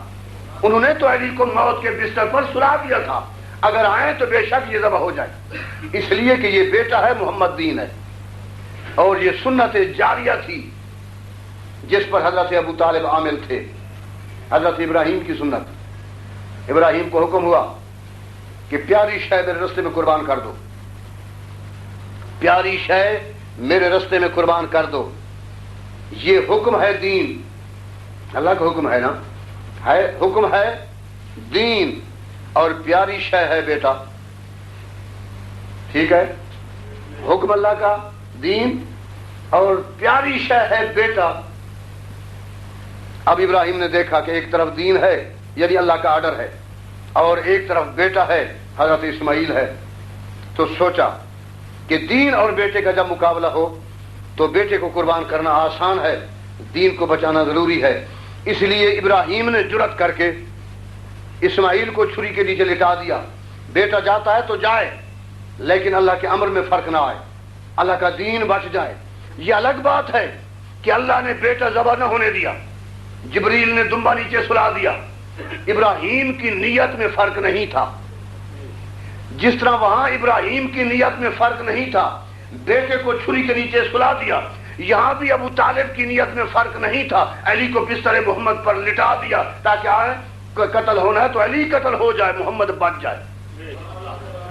انہوں نے تو علی کو موت کے بستر پر سلا دیا تھا، اگر آئیں تو بے شک یہ ذبح ہو جائے، اس لیے کہ یہ بیٹا ہے، محمد دین ہے۔ اور یہ سنت جاریہ تھی جس پر حضرت ابو طالب عامل تھے، حضرت ابراہیم کی سنت۔ ابراہیم کو حکم ہوا کہ پیاری شے میرے رستے میں قربان کر دو، پیاری شے میرے رستے میں قربان کر دو، یہ حکم ہے دین، اللہ کا حکم ہے نا، ہے حکم ہے دین، اور پیاری شے ہے بیٹا، ٹھیک ہے، حکم اللہ کا دین اور پیاری شے ہے بیٹا۔ اب ابراہیم نے دیکھا کہ ایک طرف دین ہے یعنی اللہ کا آرڈر ہے، اور ایک طرف بیٹا ہے حضرت اسماعیل ہے، تو سوچا کہ دین اور بیٹے کا جب مقابلہ ہو تو بیٹے کو قربان کرنا آسان ہے، دین کو بچانا ضروری ہے۔ اس لیے ابراہیم نے جرأت کر کے اسماعیل کو چھری کے نیچے لٹا دیا۔ بیٹا جاتا ہے تو جائے، لیکن اللہ کے امر میں فرق نہ آئے، اللہ کا دین بچ جائے۔ یہ الگ بات ہے کہ اللہ نے بیٹا ذبح نہ ہونے دیا، جبریل نے دمبا نیچے سلا دیا، ابراہیم کی نیت میں فرق نہیں تھا۔ جس طرح وہاں ابراہیم کی نیت میں فرق نہیں تھا، بیٹے کو چھری کے نیچے سلا دیا، یہاں بھی ابو طالب کی نیت میں فرق نہیں تھا، علی کو بستر محمد پر لٹا دیا تاکہ آئے قتل ہونا ہے تو علی قتل ہو جائے، محمد بچ جائے۔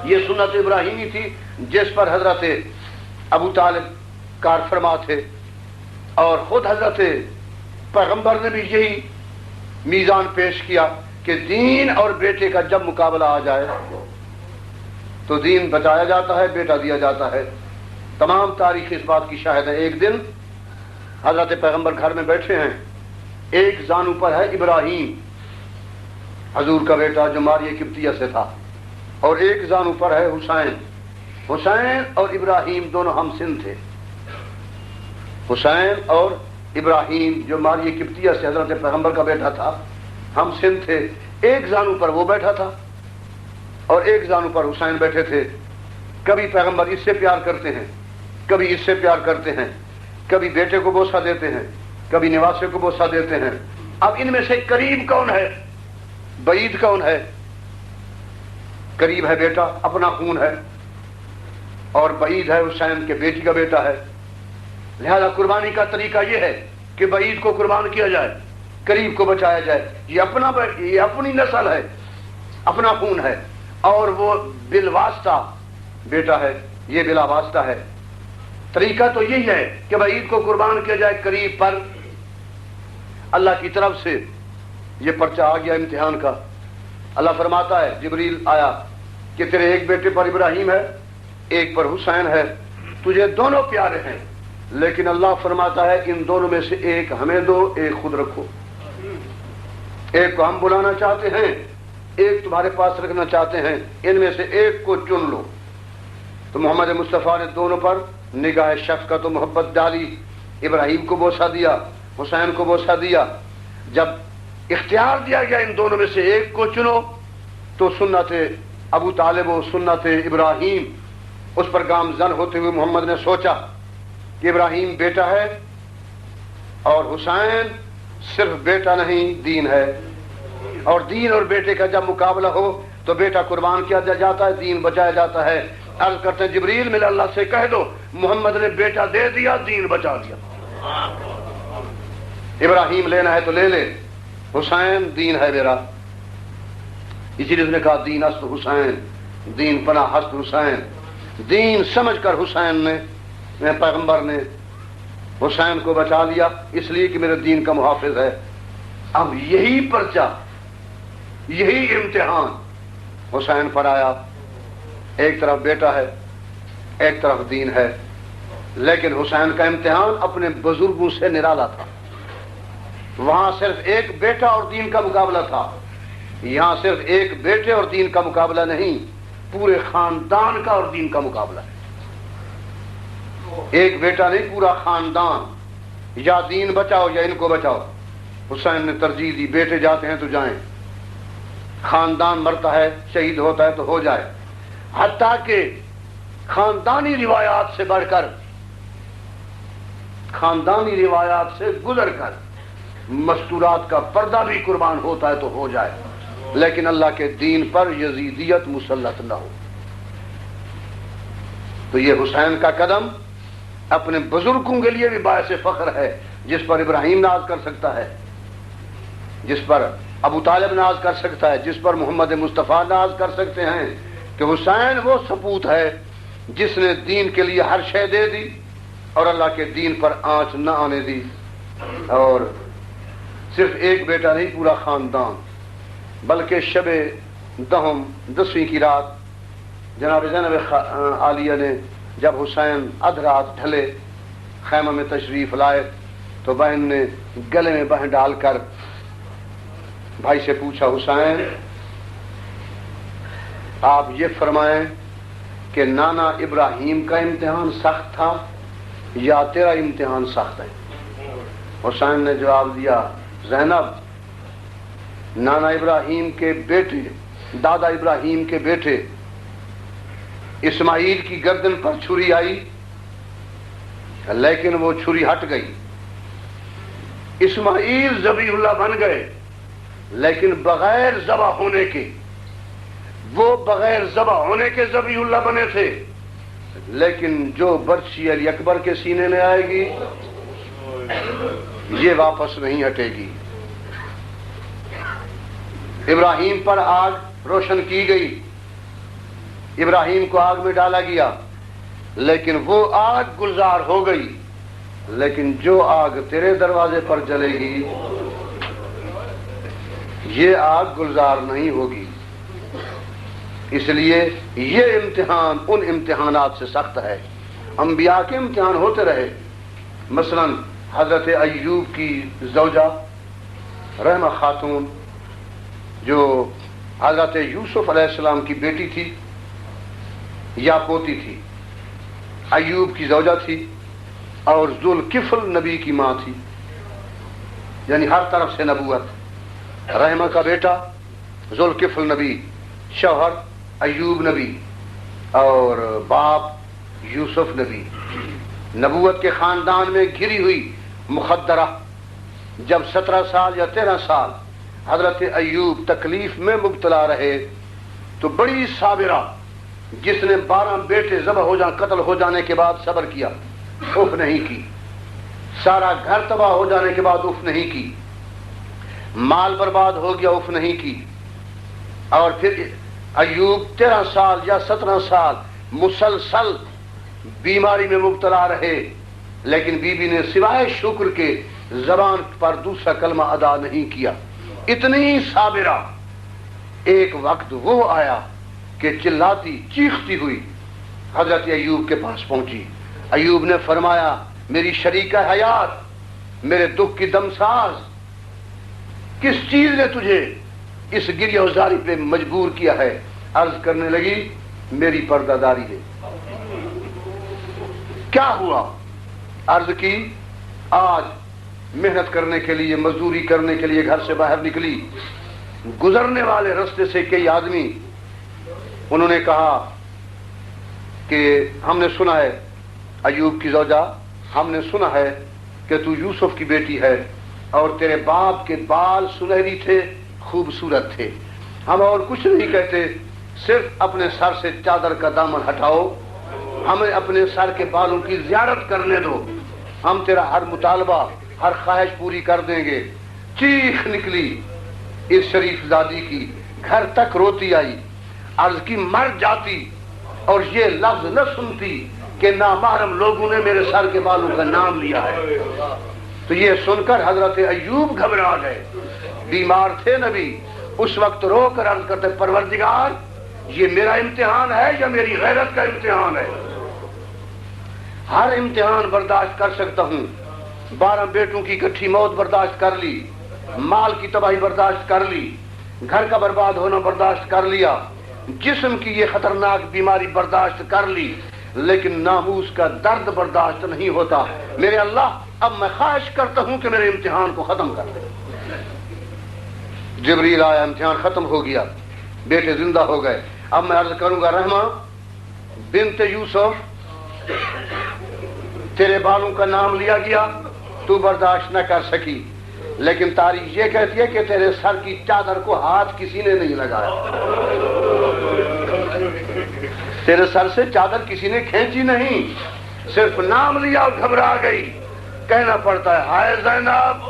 یہ سنت ابراہیمی تھی جس پر حضرت ابو طالب کار فرما تھے، اور خود حضرت پیغمبر نے بھی یہی میزان پیش کیا کہ دین اور بیٹے کا جب مقابلہ آ جائے تو دین بچایا جاتا ہے، بیٹا دیا جاتا ہے۔ تمام تاریخ اس بات کی شاہد ہے۔ ایک دن حضرت پیغمبر گھر میں بیٹھے ہیں، ایک زانو پر ہے ابراہیم حضور کا بیٹا جو ماریہ قبطیہ سے تھا، اور ایک زانو پر ہے حسین۔ حسین اور ابراہیم دونوں ہم سن تھے، حسین اور ابراہیم جو ماریہ قبطیہ سے حضرت پیغمبر کا بیٹا تھا ہم سن تھے۔ ایک زانو پر وہ بیٹھا تھا اور ایک زانو پر حسین بیٹھے تھے۔ کبھی پیغمبر اس سے پیار کرتے ہیں، کبھی اس سے پیار کرتے ہیں، کبھی بیٹے کو بوسہ دیتے ہیں، کبھی نواسے کو بوسہ دیتے ہیں۔ اب ان میں سے قریب کون ہے، بعید کون ہے؟ قریب ہے بیٹا، اپنا خون ہے، اور بعید ہے حسین کے بیٹی کا بیٹا ہے۔ لہذا قربانی کا طریقہ یہ ہے کہ بعید کو قربان کیا جائے، قریب کو بچایا جائے۔ یہ اپنی نسل ہے، اپنا خون ہے، اور وہ بالواسطہ بیٹا ہے، یہ بلا واسطہ ہے۔ طریقہ تو یہی ہے کہ بعید کو قربان کیا جائے قریب پر۔ اللہ کی طرف سے یہ پرچہ آ گیا امتحان کا۔ اللہ فرماتا ہے، جبریل آیا کہ تیرے ایک بیٹے پر ابراہیم ہے، ایک پر حسین ہے، تجھے دونوں پیارے ہیں، لیکن اللہ فرماتا ہے ان دونوں میں سے ایک ہمیں دو، ایک خود رکھو۔ ایک کو ہم بلانا چاہتے ہیں، ایک تمہارے پاس رکھنا چاہتے ہیں، ان میں سے ایک کو چن لو۔ تو محمد مصطفیٰ نے دونوں پر نگاہ شفقت و محبت ڈالی، ابراہیم کو بوسہ دیا، حسین کو بوسہ دیا۔ جب اختیار دیا گیا ان دونوں میں سے ایک کو چنو، تو سنت ابو طالب و سنت ابراہیم اس پر گامزن ہوتے ہوئے محمد نے سوچا کہ ابراہیم بیٹا ہے اور حسین صرف بیٹا نہیں دین ہے، اور دین اور بیٹے کا جب مقابلہ ہو تو بیٹا قربان کیا جاتا ہے، دین بچایا جاتا ہے۔ عرض کرتے ہیں جبریل میرے اللہ سے کہہ دو محمد نے بیٹا دے دیا، دین بچا دیا۔ ابراہیم لینا ہے تو لے لے، حسین دین ہے میرا۔ اسی لیے اس نے کہا دین است حسین، دین پناہ ہست حسین۔ دین سمجھ کر حسین نے پیغمبر نے حسین کو بچا لیا، اس لیے کہ میرے دین کا محافظ ہے۔ اب یہی پرچہ، یہی امتحان حسین پر آیا۔ ایک طرف بیٹا ہے، ایک طرف دین ہے، لیکن حسین کا امتحان اپنے بزرگوں سے نرالا تھا۔ وہاں صرف ایک بیٹا اور دین کا مقابلہ تھا، یہاں صرف ایک بیٹے اور دین کا مقابلہ نہیں، پورے خاندان کا اور دین کا مقابلہ ہے۔ ایک بیٹا نہیں، پورا خاندان، یا دین بچاؤ یا ان کو بچاؤ۔ حسین نے ترجیح دی بیٹے جاتے ہیں تو جائیں، خاندان مرتا ہے شہید ہوتا ہے تو ہو جائے۔ حتیٰ کہ خاندانی روایات سے بڑھ کر، خاندانی روایات سے گزر کر مستورات کا پردہ بھی قربان ہوتا ہے تو ہو جائے، لیکن اللہ کے دین پر یزیدیت مسلط نہ ہو۔ تو یہ حسین کا قدم اپنے بزرگوں کے لیے بھی باعث فخر ہے، جس پر ابراہیم ناز کر سکتا ہے، جس پر ابو طالب ناز کر سکتا ہے، جس پر محمد مصطفیٰ ناز کر سکتے ہیں، کہ حسین وہ سپوت ہے جس نے دین کے لیے ہر شے دے دی اور اللہ کے دین پر آنچ نہ آنے دی۔ اور صرف ایک بیٹا نہیں، پورا خاندان۔ بلکہ شب دہم 10ویں کی رات جناب زینب عالیہ نے جب حسین ادھ رات ڈھلے خیمہ میں تشریف لائے تو بہن نے گلے میں بہن ڈال کر بھائی سے پوچھا، حسین آپ یہ فرمائیں کہ نانا ابراہیم کا امتحان سخت تھا یا تیرا امتحان سخت ہے؟ حسین نے جواب دیا زینب، نانا ابراہیم کے بیٹے، دادا ابراہیم کے بیٹے اسماعیل کی گردن پر چھری آئی لیکن وہ چھری ہٹ گئی، اسماعیل ذبیح اللہ بن گئے لیکن بغیر ذبح ہونے کے، وہ بغیر ذبح ہونے کے ذبیح اللہ بنے تھے، لیکن جو برچی علی اکبر کے سینے میں آئے گی یہ واپس نہیں ہٹے گی۔ ابراہیم پر آگ روشن کی گئی، ابراہیم کو آگ میں ڈالا گیا لیکن وہ آگ گلزار ہو گئی، لیکن جو آگ تیرے دروازے پر جلے گی یہ آگ گلزار نہیں ہوگی۔ اس لیے یہ امتحان ان امتحانات سے سخت ہے۔ انبیاء کے امتحان ہوتے رہے، مثلا حضرت ایوب کی زوجہ رحمہ خاتون جو حضرت یوسف علیہ السلام کی بیٹی تھی یا پوتی تھی، ایوب کی زوجہ تھی اور ذوالکفل نبی کی ماں تھی، یعنی ہر طرف سے نبوت۔ رحمہ کا بیٹا ذوالکفل نبی، شوہر ایوب نبی اور باپ یوسف نبی، نبوت کے خاندان میں گھری ہوئی مخدرہ۔ جب 17 سال یا 13 سال حضرت ایوب تکلیف میں مبتلا رہے تو بڑی صابرہ، جس نے 12 بیٹے قتل ہو جانے کے بعد صبر کیا، اف نہیں کی، سارا گھر تباہ ہو جانے کے بعد اف نہیں کی، مال برباد ہو گیا اف نہیں کی، اور پھر ایوب 13 سال یا 17 سال مسلسل بیماری میں مبتلا رہے، لیکن بی بی نے سوائے شکر کے زبان پر دوسرا کلمہ ادا نہیں کیا، اتنی صابرہ۔ ایک وقت وہ آیا کہ چلاتی چیختی ہوئی حضرت ایوب کے پاس پہنچی۔ ایوب نے فرمایا میری شریکہ حیات، میرے دکھ کی دمساز، کس چیز نے تجھے اس گریہ وزاری پہ مجبور کیا ہے؟ عرض کرنے لگی میری پردہ داری ہے۔ کیا ہوا؟ عرض کی آج محنت کرنے کے لیے، مزدوری کرنے کے لیے گھر سے باہر نکلی، گزرنے والے رستے سے کئی آدمی انہوں نے کہا کہ ہم نے سنا ہے، ایوب کی زوجہ، ہم نے سنا ہے کہ تو یوسف کی بیٹی ہے اور تیرے باپ کے بال سنہری تھے، خوبصورت تھے، ہم اور کچھ نہیں کہتے، صرف اپنے سر سے چادر کا دامن ہٹاؤ، ہمیں اپنے سر کے بالوں کی زیارت کرنے دو، ہم تیرا ہر مطالبہ، ہر خواہش پوری کر دیں گے۔ چیخ نکلی اس شریف زادی کی، گھر تک روتی آئی، عرض کی مر جاتی اور یہ لفظ نہ سنتی کہ نامحرم لوگوں نے میرے سر کے بالوں کا نام لیا ہے۔ تو یہ سن کر حضرت ایوب گھبرا گئے، بیمار تھے نبی، اس وقت رو کر عرض کرتے پروردگار یہ میرا امتحان ہے یا میری غیرت کا امتحان ہے؟ ہر امتحان برداشت کر سکتا ہوں، 12 بیٹوں کی اکٹھی موت برداشت کر لی، مال کی تباہی برداشت کر لی، گھر کا برباد ہونا برداشت کر لیا، جسم کی یہ خطرناک بیماری برداشت کر لی، لیکن ناموس کا درد برداشت نہیں ہوتا۔ میرے اللہ اب میں خواہش کرتا ہوں کہ میرے امتحان کو ختم کر دے۔ جبریل آیا، امتحان ختم ہو گیا، بیٹے زندہ ہو گئے۔ اب میں عرض کروں گا رحمہ بنت یوسف، تیرے بالوں کا نام لیا گیا، تو برداشت نہ کر سکی، لیکن تاریخ یہ کہتی ہے کہ تیرے سر کی چادر کو ہاتھ کسی نے نہیں لگایا، تیرے سر سے چادر کسی نے کھینچی نہیں، صرف نام لیا اور گھبرا گئی۔ کہنا پڑتا ہے ہائے زینب،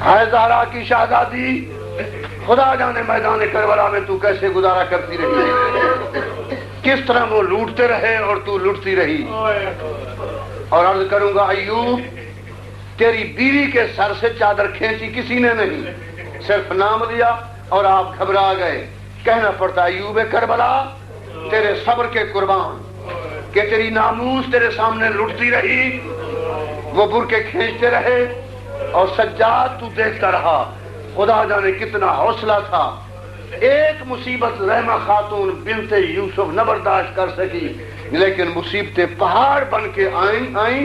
ہائے زہرا کی شہزادی، خدا جانے میدان کربلا میں تو کیسے گزارا کرتی رہی، کس طرح وہ لوٹتے رہے اور تو لٹتی رہی۔ اور عرض کروں گا ایوب تیری بیوی کے سر سے چادر کھینچی کسی نے نہیں، صرف نام لیا اور آپ گھبرا گئے۔ کہنا پڑتا ایوب کربلا تیرے صبر کے قربان، کہ تیری ناموس تیرے سامنے لٹتی رہی، وہ برقعے کھینچتے رہے اور سجاد تو دیکھتا رہا۔ خدا جانے کتنا حوصلہ تھا ایک مصیبت رحمہ خاتون بنت یوسف نہ برداشت کر سکی، لیکن مصیبتیں پہاڑ بن کے آئیں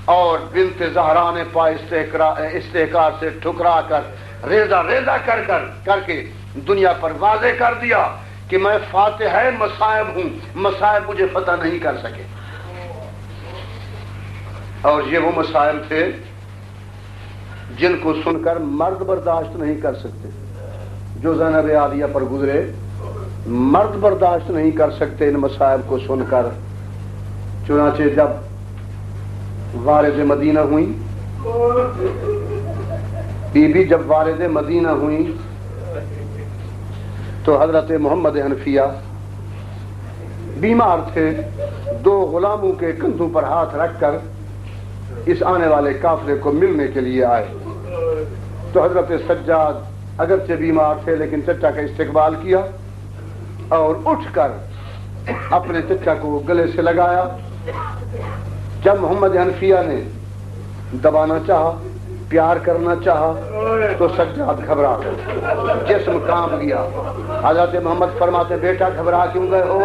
اور بنت زہرا نے پا استحقار سے ٹھکرا کر ریزہ ریزہ کر کے دنیا پر واضح کر دیا کہ میں فاتح مصائب ہوں، مصائب مجھے فتح نہیں کر سکے۔ اور یہ وہ مصائب تھے جن کو سن کر مرد برداشت نہیں کر سکتے، جو زینب عالیہ پر گزرے مرد برداشت نہیں کر سکتے ان مصائب کو سن کر۔ چنانچہ جب وارد مدینہ ہوئی، بی بی جب وارد مدینہ ہوئی تو حضرت محمد حنفیہ بیمار تھے، دو غلاموں کے کندھوں پر ہاتھ رکھ کر اس آنے والے قافلے کو ملنے کے لیے آئے۔ تو حضرت سجاد اگرچہ بیمار تھے لیکن چچا کا استقبال کیا اور اٹھ کر اپنے چچا کو گلے سے لگایا۔ جب محمد حنفیہ نے دبانا چاہا، پیار کرنا چاہا تو سجاد گھبرا گئے، جسم کانپ گیا۔ حضرت محمد فرماتے بیٹا گھبرا کیوں گئے ہو؟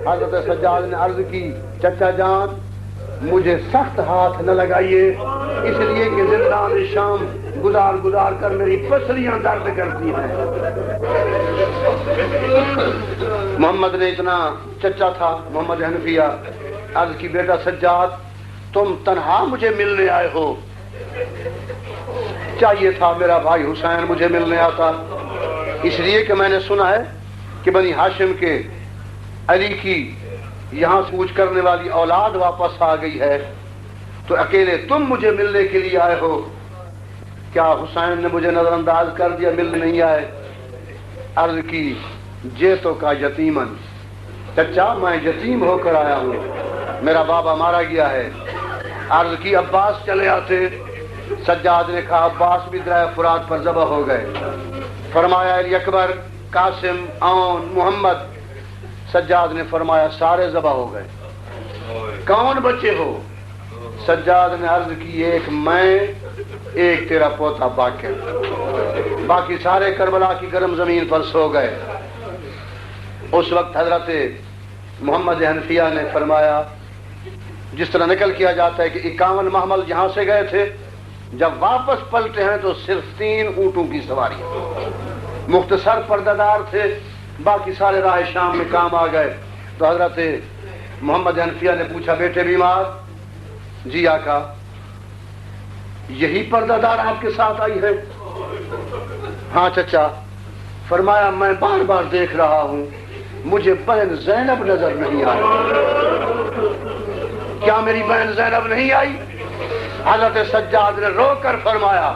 حضرت سجاد نے عرض کی چچا جان مجھے سخت ہاتھ نہ لگائیے، اس لیے کہ زندان شام گزار کر میری پسلیاں درد کرتی ہیں۔ محمد نے اتنا چچا تھا محمد حنفیہ، عرض کی بیٹا سجاد تم تنہا مجھے ملنے آئے ہو، چاہیے تھا میرا بھائی حسین مجھے ملنے آتا، اس لیے کہ میں نے سنا ہے کہ بنی ہاشم کے علی کی یہاں کوچ کرنے والی اولاد واپس آ گئی ہے، تو اکیلے تم مجھے ملنے کے لیے آئے ہو، کیا حسین نے مجھے نظر انداز کر دیا ملنے نہیں آئے؟ عرض کی جیتو کا یتیمن، چچا میں یتیم ہو کر آیا ہوں، میرا بابا مارا گیا ہے۔ عرض کی عباس چلے آتے، سجاد نے کہا عباس بھی دریا فرات پر ذبح ہو گئے۔ فرمایا علی اکبر، قاسم، اون، محمد، سجاد نے فرمایا سارے ذبح ہو گئے، کون بچے ہو؟ سجاد نے عرض کی ایک میں، ایک تیرا پوتا باقر، باقی سارے کربلا کی گرم زمین پر سو گئے۔ اس وقت حضرت محمد حنفیہ نے فرمایا جس طرح نقل کیا جاتا ہے کہ 51 محمل جہاں سے گئے تھے جب واپس پلٹے ہیں تو صرف 3 اونٹوں کی سواری، مختصر پردہ دار تھے، باقی سارے راہ شام میں کام آ گئے۔ تو حضرت محمد حنفیہ نے پوچھا بیٹے بیمار؟ جی آقا، یہی پردہ دار آپ کے ساتھ آئی ہے؟ ہاں چچا۔ فرمایا میں بار بار دیکھ رہا ہوں مجھے بہن زینب نظر نہیں آئی، کیا میری بہن زینب نہیں آئی؟ حضرت سجاد نے رو کر فرمایا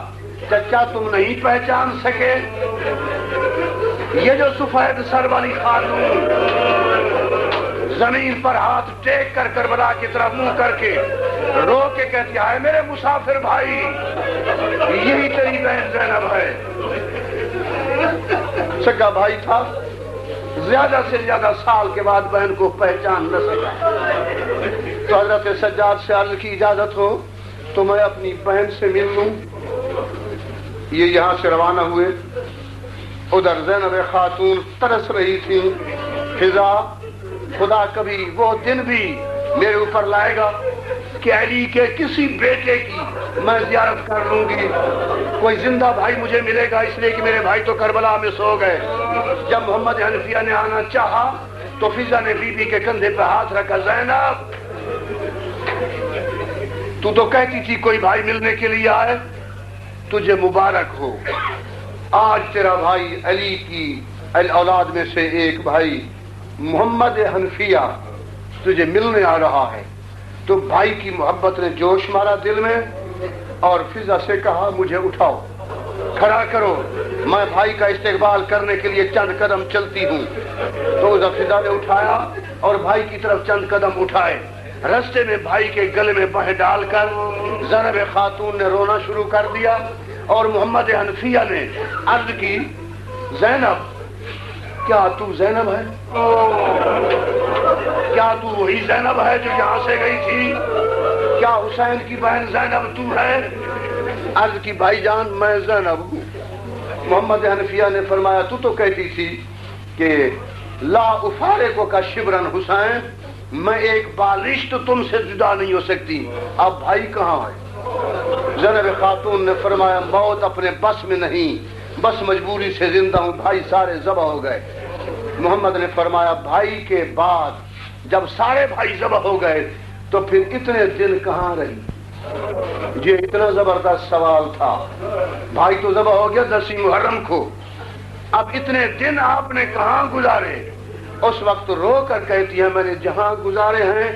چچا تم نہیں پہچان سکے؟ یہ جو سفید سر والی خاتون زمین پر ہاتھ ٹیک کر کربلا کی طرف منہ کر کے رو کے کہتی ہے میرے مسافر بھائی یہی تیری بہن زینب ہے۔ سگا بھائی تھا، زیادہ سے زیادہ سال کے بعد بہن کو پہچان نہ سکا۔ تو حضرت سجاد سے عرض کی اجازت ہو تو میں اپنی بہن سے مل لوں۔ یہ یہاں سے روانہ ہوئے، ادھر زینب خاتون ترس رہی تھی، فضا خدا کبھی وہ دن بھی میرے اوپر لائے گا کہ علی کے کسی بیٹے کی میں زیارت کر لوں گی، کوئی زندہ بھائی مجھے ملے گا، اس لیے کہ میرے بھائی تو کربلا میں سو گئے۔ جب محمد حنفیہ نے آنا چاہا تو فضا نے بی بی کے کندھے پہ ہاتھ رکھا، زینب تو تو کہتی تھی کوئی بھائی ملنے کے لیے آئے، تجھے مبارک ہو، آج تیرا بھائی علی کی اولاد میں سے ایک بھائی محمد حنفیہ تجھے ملنے آ رہا ہے۔ تو بھائی کی محبت نے جوش مارا دل میں اور فضا سے کہا مجھے اٹھاؤ، کھڑا کرو، میں بھائی کا استقبال کرنے کے لیے چند قدم چلتی ہوں۔ تو فضا نے اٹھایا اور بھائی کی طرف چند قدم اٹھائے، رستے میں بھائی کے گلے میں بہ ڈال کر زینب خاتون نے رونا شروع کر دیا اور محمد حنفیہ نے عرض کی زینب کیا تو زینب ہے؟ کیا تو وہی زینب ہے جو یہاں سے گئی تھی؟ کیا حسین کی بہن زینب تو ہے؟ عرض کی بھائی جان میں زینب ہوں، محمد حنفیہ نے فرمایا تو کہتی تھی کہ لا افارقو کا شبرن حسین، میں ایک بالشت تم سے جدا نہیں ہو سکتی، اب بھائی کہاں ہے؟ زینب خاتون نے فرمایا موت اپنے بس میں نہیں، بس مجبوری سے زندہ ہوں، بھائی سارے ذبح ہو گئے۔ محمد نے فرمایا بھائی کے بعد جب سارے بھائی ذبح ہو گئے تو پھر اتنے دن کہاں رہی؟ یہ اتنا زبردست سوال تھا۔ بھائی تو ذبح ہو گیا 10 محرم کو، اب اتنے دن آپ نے کہاں گزارے؟ اس وقت رو کر کہتی ہے میں نے جہاں گزارے ہیں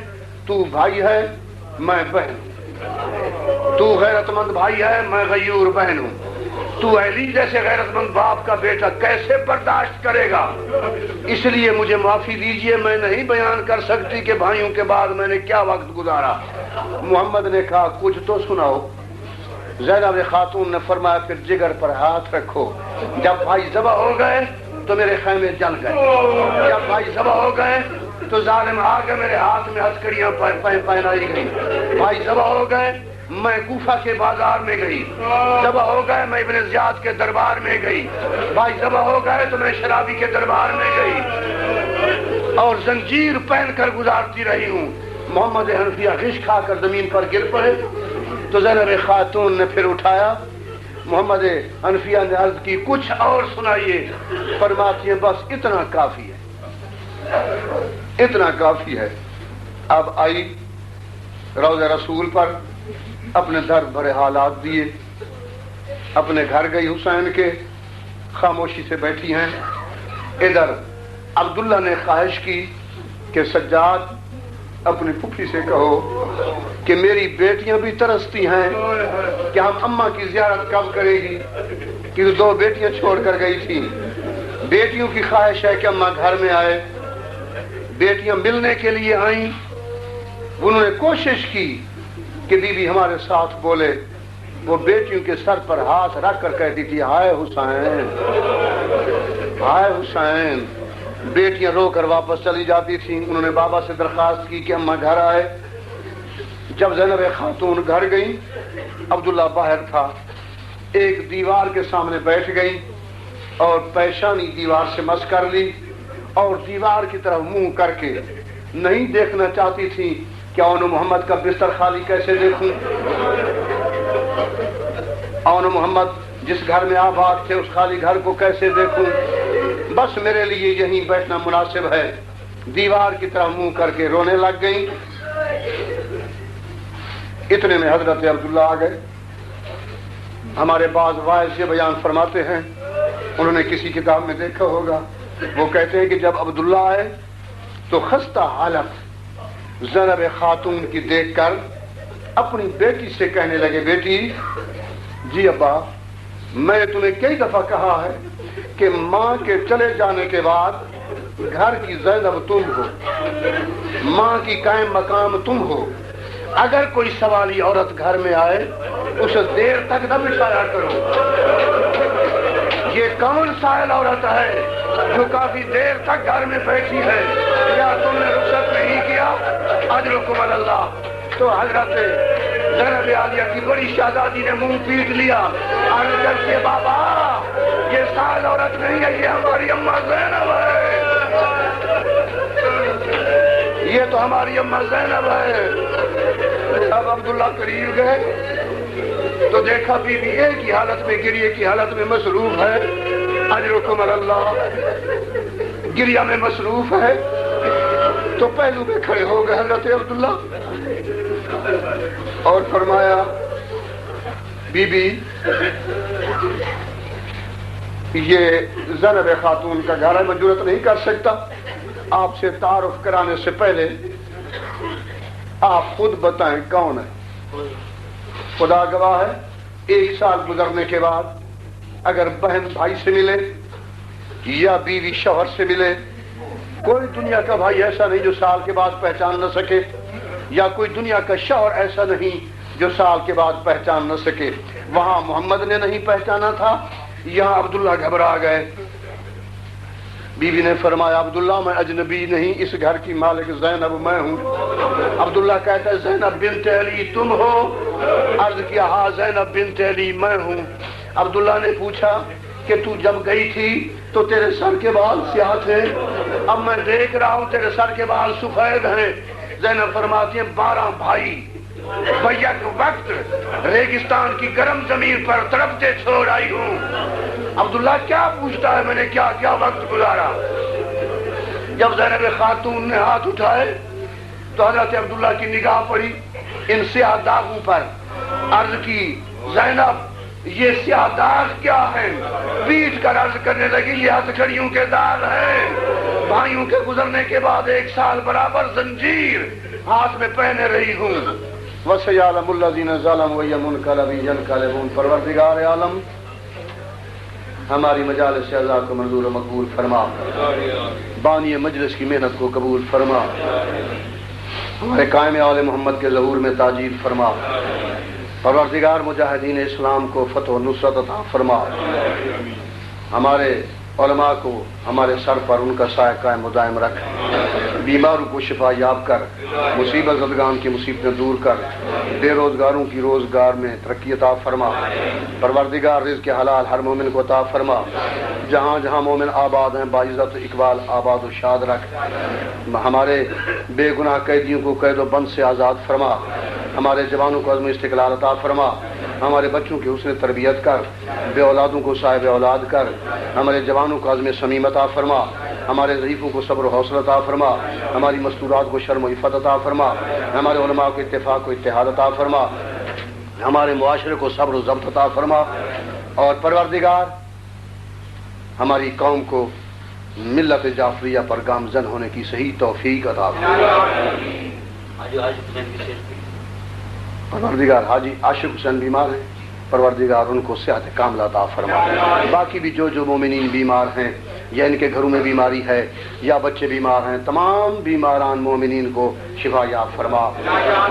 تو بھائی ہے میں بہن ہوں، تو غیرت مند بھائی ہے میں غیور بہن ہوں، تو علی جیسے غیرت مند باپ کا بیٹا کیسے برداشت کرے گا؟ اس لیے مجھے معافی دیجئے، میں نہیں بیان کر سکتی کہ بھائیوں کے بعد میں نے کیا وقت گزارا۔ محمد نے کہا کچھ تو سناؤ۔ زینب خاتون نے فرمایا پھر جگر پر ہاتھ رکھو، جب بھائی ذبح ہو گئے تو میرے خیمے جل گئے، جب بھائی ذبح ہو گئے تو ظالم آ کے میرے ہاتھ میں ہتھکڑیاں پہنائی گئی، بھائی ذبح ہو گئے میں کوفہ کے بازار میں گئی، ذبح ہو گئے میں ابن زیاد کے دربار میں گئی، بھائی ذبح ہو گئے تو میں شرابی کے دربار میں گئی اور زنجیر پہن کر گزارتی رہی ہوں۔ محمد حنفیہ غش کھا کر زمین پر گر پڑے تو زینب خاتون نے پھر اٹھایا۔ محمد حنفیہ نے عرض کی کچھ اور سنائیے، فرماتی ہیں بس اتنا کافی ہے، اتنا کافی ہے۔ اب آئی روضہ رسول پر، اپنے درد بھرے حالات دیے، اپنے گھر گئی حسین کے، خاموشی سے بیٹھی ہیں۔ ادھر عبداللہ نے خواہش کی کہ سجاد اپنی پھوپھی سے کہو کہ میری بیٹیاں بھی ترستی ہیں کہ ہم اماں کی زیارت کب کرے گی، کہ 2 بیٹیاں چھوڑ کر گئی تھی، بیٹیوں کی خواہش ہے کہ اماں گھر میں آئے۔ بیٹیاں ملنے کے لیے آئیں، انہوں نے کوشش کی کہ بی بی ہمارے ساتھ بولے، وہ بیٹیوں کے سر پر ہاتھ رکھ کر کہتی تھی ہائے حسین، ہائے حسین۔ بیٹیاں رو کر واپس چلی جاتی تھیں۔ انہوں نے بابا سے درخواست کی کہ اماں گھر آئے۔ جب زینب خاتون گھر گئی، عبداللہ باہر تھا، ایک دیوار کے سامنے بیٹھ گئی اور پیشانی دیوار سے مس کر لی اور دیوار کی طرف منہ کر کے نہیں دیکھنا چاہتی تھی کہ اون محمد کا بستر خالی کیسے دیکھوں، اون محمد جس گھر میں آباد تھے اس خالی گھر کو کیسے دیکھوں، بس میرے لیے یہیں بیٹھنا مناسب ہے۔ دیوار کی طرف منہ کر کے رونے لگ گئی۔ اتنے میں حضرت عبداللہ آ گئے۔ ہمارے بعض واعظ یہ بیان فرماتے ہیں، انہوں نے کسی کتاب میں دیکھا ہوگا، وہ کہتے ہیں کہ جب عبداللہ آئے تو خستہ حالت زینب خاتون کی دیکھ کر اپنی بیٹی سے کہنے لگے بیٹی جی ابا میں نے تمہیں کئی دفعہ کہا ہے کہ ماں کے چلے جانے کے بعد گھر کی زینب تم ہو، ماں کی قائم مقام تم ہو، اگر کوئی سوالی عورت گھر میں آئے اسے دیر تک نہ بٹھایا کرو۔ یہ کون سائل عورت ہے جو کافی دیر تک گھر میں بیٹھی ہے، کیا تم نے رخصت نہیں کیا؟ اجرکم اللہ۔ تو حضرت زینب عالیہ کی بڑی شہزادی نے منہ پیٹ لیا، عرض کرتی ہے بابا یہ سائل عورت نہیں ہے، یہ ہماری اماں زینب ہے، یہ تو ہماری اماں زینب ہے۔ اب عبداللہ قریب گئے تو دیکھا بی بی ایک ہی حالت میں گریے کی حالت میں مصروف ہے، اجرکم اللہ، گریہ میں مصروف ہے۔ تو پہلو میں کھڑے ہو گئے حضرت عبداللہ اور فرمایا بی بی یہ زینب خاتون کا گھر ہے، میں جرات نہیں کر سکتا، آپ سے تعارف کرانے سے پہلے آپ خود بتائیں کون ہے۔ خدا گواہ ہے 1 سال گزرنے کے بعد اگر بہن بھائی سے ملے یا بیوی شوہر سے ملے، کوئی دنیا کا بھائی ایسا نہیں جو سال کے بعد پہچان نہ سکے، یا کوئی دنیا کا شوہر ایسا نہیں جو سال کے بعد پہچان نہ سکے۔ وہاں محمد نے نہیں پہچانا تھا، یہاں عبداللہ گھبرا گئے۔ بیوی نے فرمایا عبداللہ میں اجنبی نہیں، اس گھر کی مالک زینب میں ہوں۔ عبداللہ کہتا ہے زینب بنت علی تم ہو؟ عرض کیا ہاں زینب بنت علی میں ہوں۔ عبداللہ نے پوچھا کہ تو جب گئی تھی تو تیرے سر کے بال سیاہ تھے، اب میں دیکھ رہا ہوں تیرے سر کے بال سفید ہیں۔ زینب فرماتی ہیں 12 بھائی بیک وقت ریگستان کی گرم زمین پر تڑپتے چھوڑ آئی ہوں۔ عبداللہ کیا پوچھتا ہے میں نے کیا کیا وقت گزارا؟ جب زینب خاتون نے ہاتھ اٹھائے تو حضرت عبداللہ کی نگاہ پڑی ان سیاہ داغوں پر، عرض کی زینب یہ سیاہ داغ کیا ہے؟ پیٹ کر عرض کرنے لگی یہ ہتھکڑیوں کے داغ ہیں، بھائیوں کے گزرنے کے بعد 1 سال برابر زنجیر ہاتھ میں پہنے رہی ہوں۔ وَسَيَعْلَمُ الَّذِينَ ظَلَمُوا أَيَّ مُنقَلَبٍ يَنقَلِبُونَ۔ پروردگار عالم ہماری مجالس اعزاز کو منظور و مقبول فرما، بانی مجلس کی محنت کو قبول فرما، ہمارے قائم آل محمد کے ظہور میں تاجیل فرما، پروردگار مجاہدین اسلام کو فتح و نصرت عطا فرما، ہمارے علماء کو ہمارے سر پر ان کا سایہ قائم و دائم رکھ، بیماروں کو شفا یاب کر، مصیبت زدگان کی مصیبتیں دور کر، بے روزگاروں کی روزگار میں ترقی عطا فرما، پروردگار رزق حلال ہر مومن کو عطا فرما، جہاں جہاں مومن آباد ہیں باعزت اقبال آباد و شاد رکھ، ہمارے بے گناہ قیدیوں کو قید و بند سے آزاد فرما، ہمارے جوانوں کو عزم استقلال عطا فرما، ہمارے بچوں کی حسن تربیت کر، بے اولادوں کو صاحب اولاد کر، ہمارے جوانوں کو عزم صمیم عطا فرما، ہمارے ضعیفوں کو صبر و حوصلہ عطا فرما، ہماری مستورات کو شرم و عفت عطا فرما، ہمارے علماء کو اتفاق و اتحاد عطا فرما، ہمارے معاشرے کو صبر و ضبط عطا فرما، اور پروردگار ہماری قوم کو ملت جعفریہ پر گامزن ہونے کی صحیح توفیق عطا فرما۔ پروردگار حاجی عاشق حسین بیمار ہیں، پروردگار ان کو صحت کاملہ عطا فرما، باقی بھی جو مومنین بیمار ہیں یا ان کے گھروں میں بیماری ہے یا بچے بیمار ہیں، تمام بیماران مومنین کو شفا یاب فرما،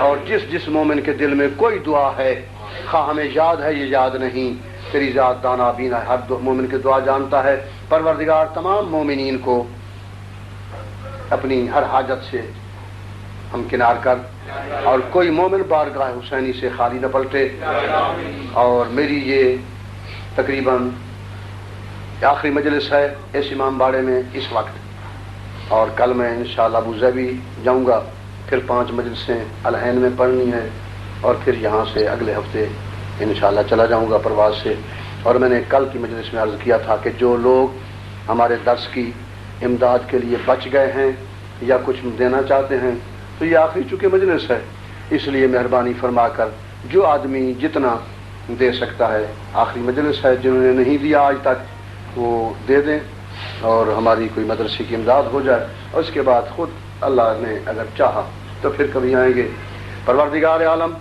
اور جس جس مومن کے دل میں کوئی دعا ہے، خواہ ہمیں یاد ہے یہ یاد نہیں، تیری ذات دانا بینا ہے، ہر مومن کی دعا جانتا ہے، پروردگار تمام مومنین کو اپنی ہر حاجت سے ہمکنار کر، اور کوئی مومن بارگاہ حسینی سے خالی نہ پلٹے۔ اور میری یہ تقریباً آخری مجلس ہے اس امام باڑے میں اس وقت، اور کل میں انشاءاللہ ابو ظبی جاؤں گا، پھر 5 مجلسیں العین میں پڑھنی ہیں، اور پھر یہاں سے اگلے ہفتے انشاءاللہ چلا جاؤں گا پرواز سے۔ اور میں نے کل کی مجلس میں عرض کیا تھا کہ جو لوگ ہمارے درس کی امداد کے لیے بچ گئے ہیں یا کچھ دینا چاہتے ہیں تو یہ آخری چونکہ مجلس ہے، اس لیے مہربانی فرما کر جو آدمی جتنا دے سکتا ہے، آخری مجلس ہے، جنہوں نے نہیں دیا آج تک وہ دے دیں، اور ہماری کوئی مدرسے کی امداد ہو جائے، اور اس کے بعد خود اللہ نے اگر چاہا تو پھر کبھی آئیں گے۔ پروردگار عالم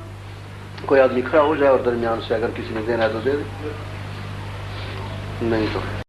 کوئی آدمی کھڑا ہو جائے اور درمیان سے اگر کسی نے دینا ہے تو دے دے، نہیں تو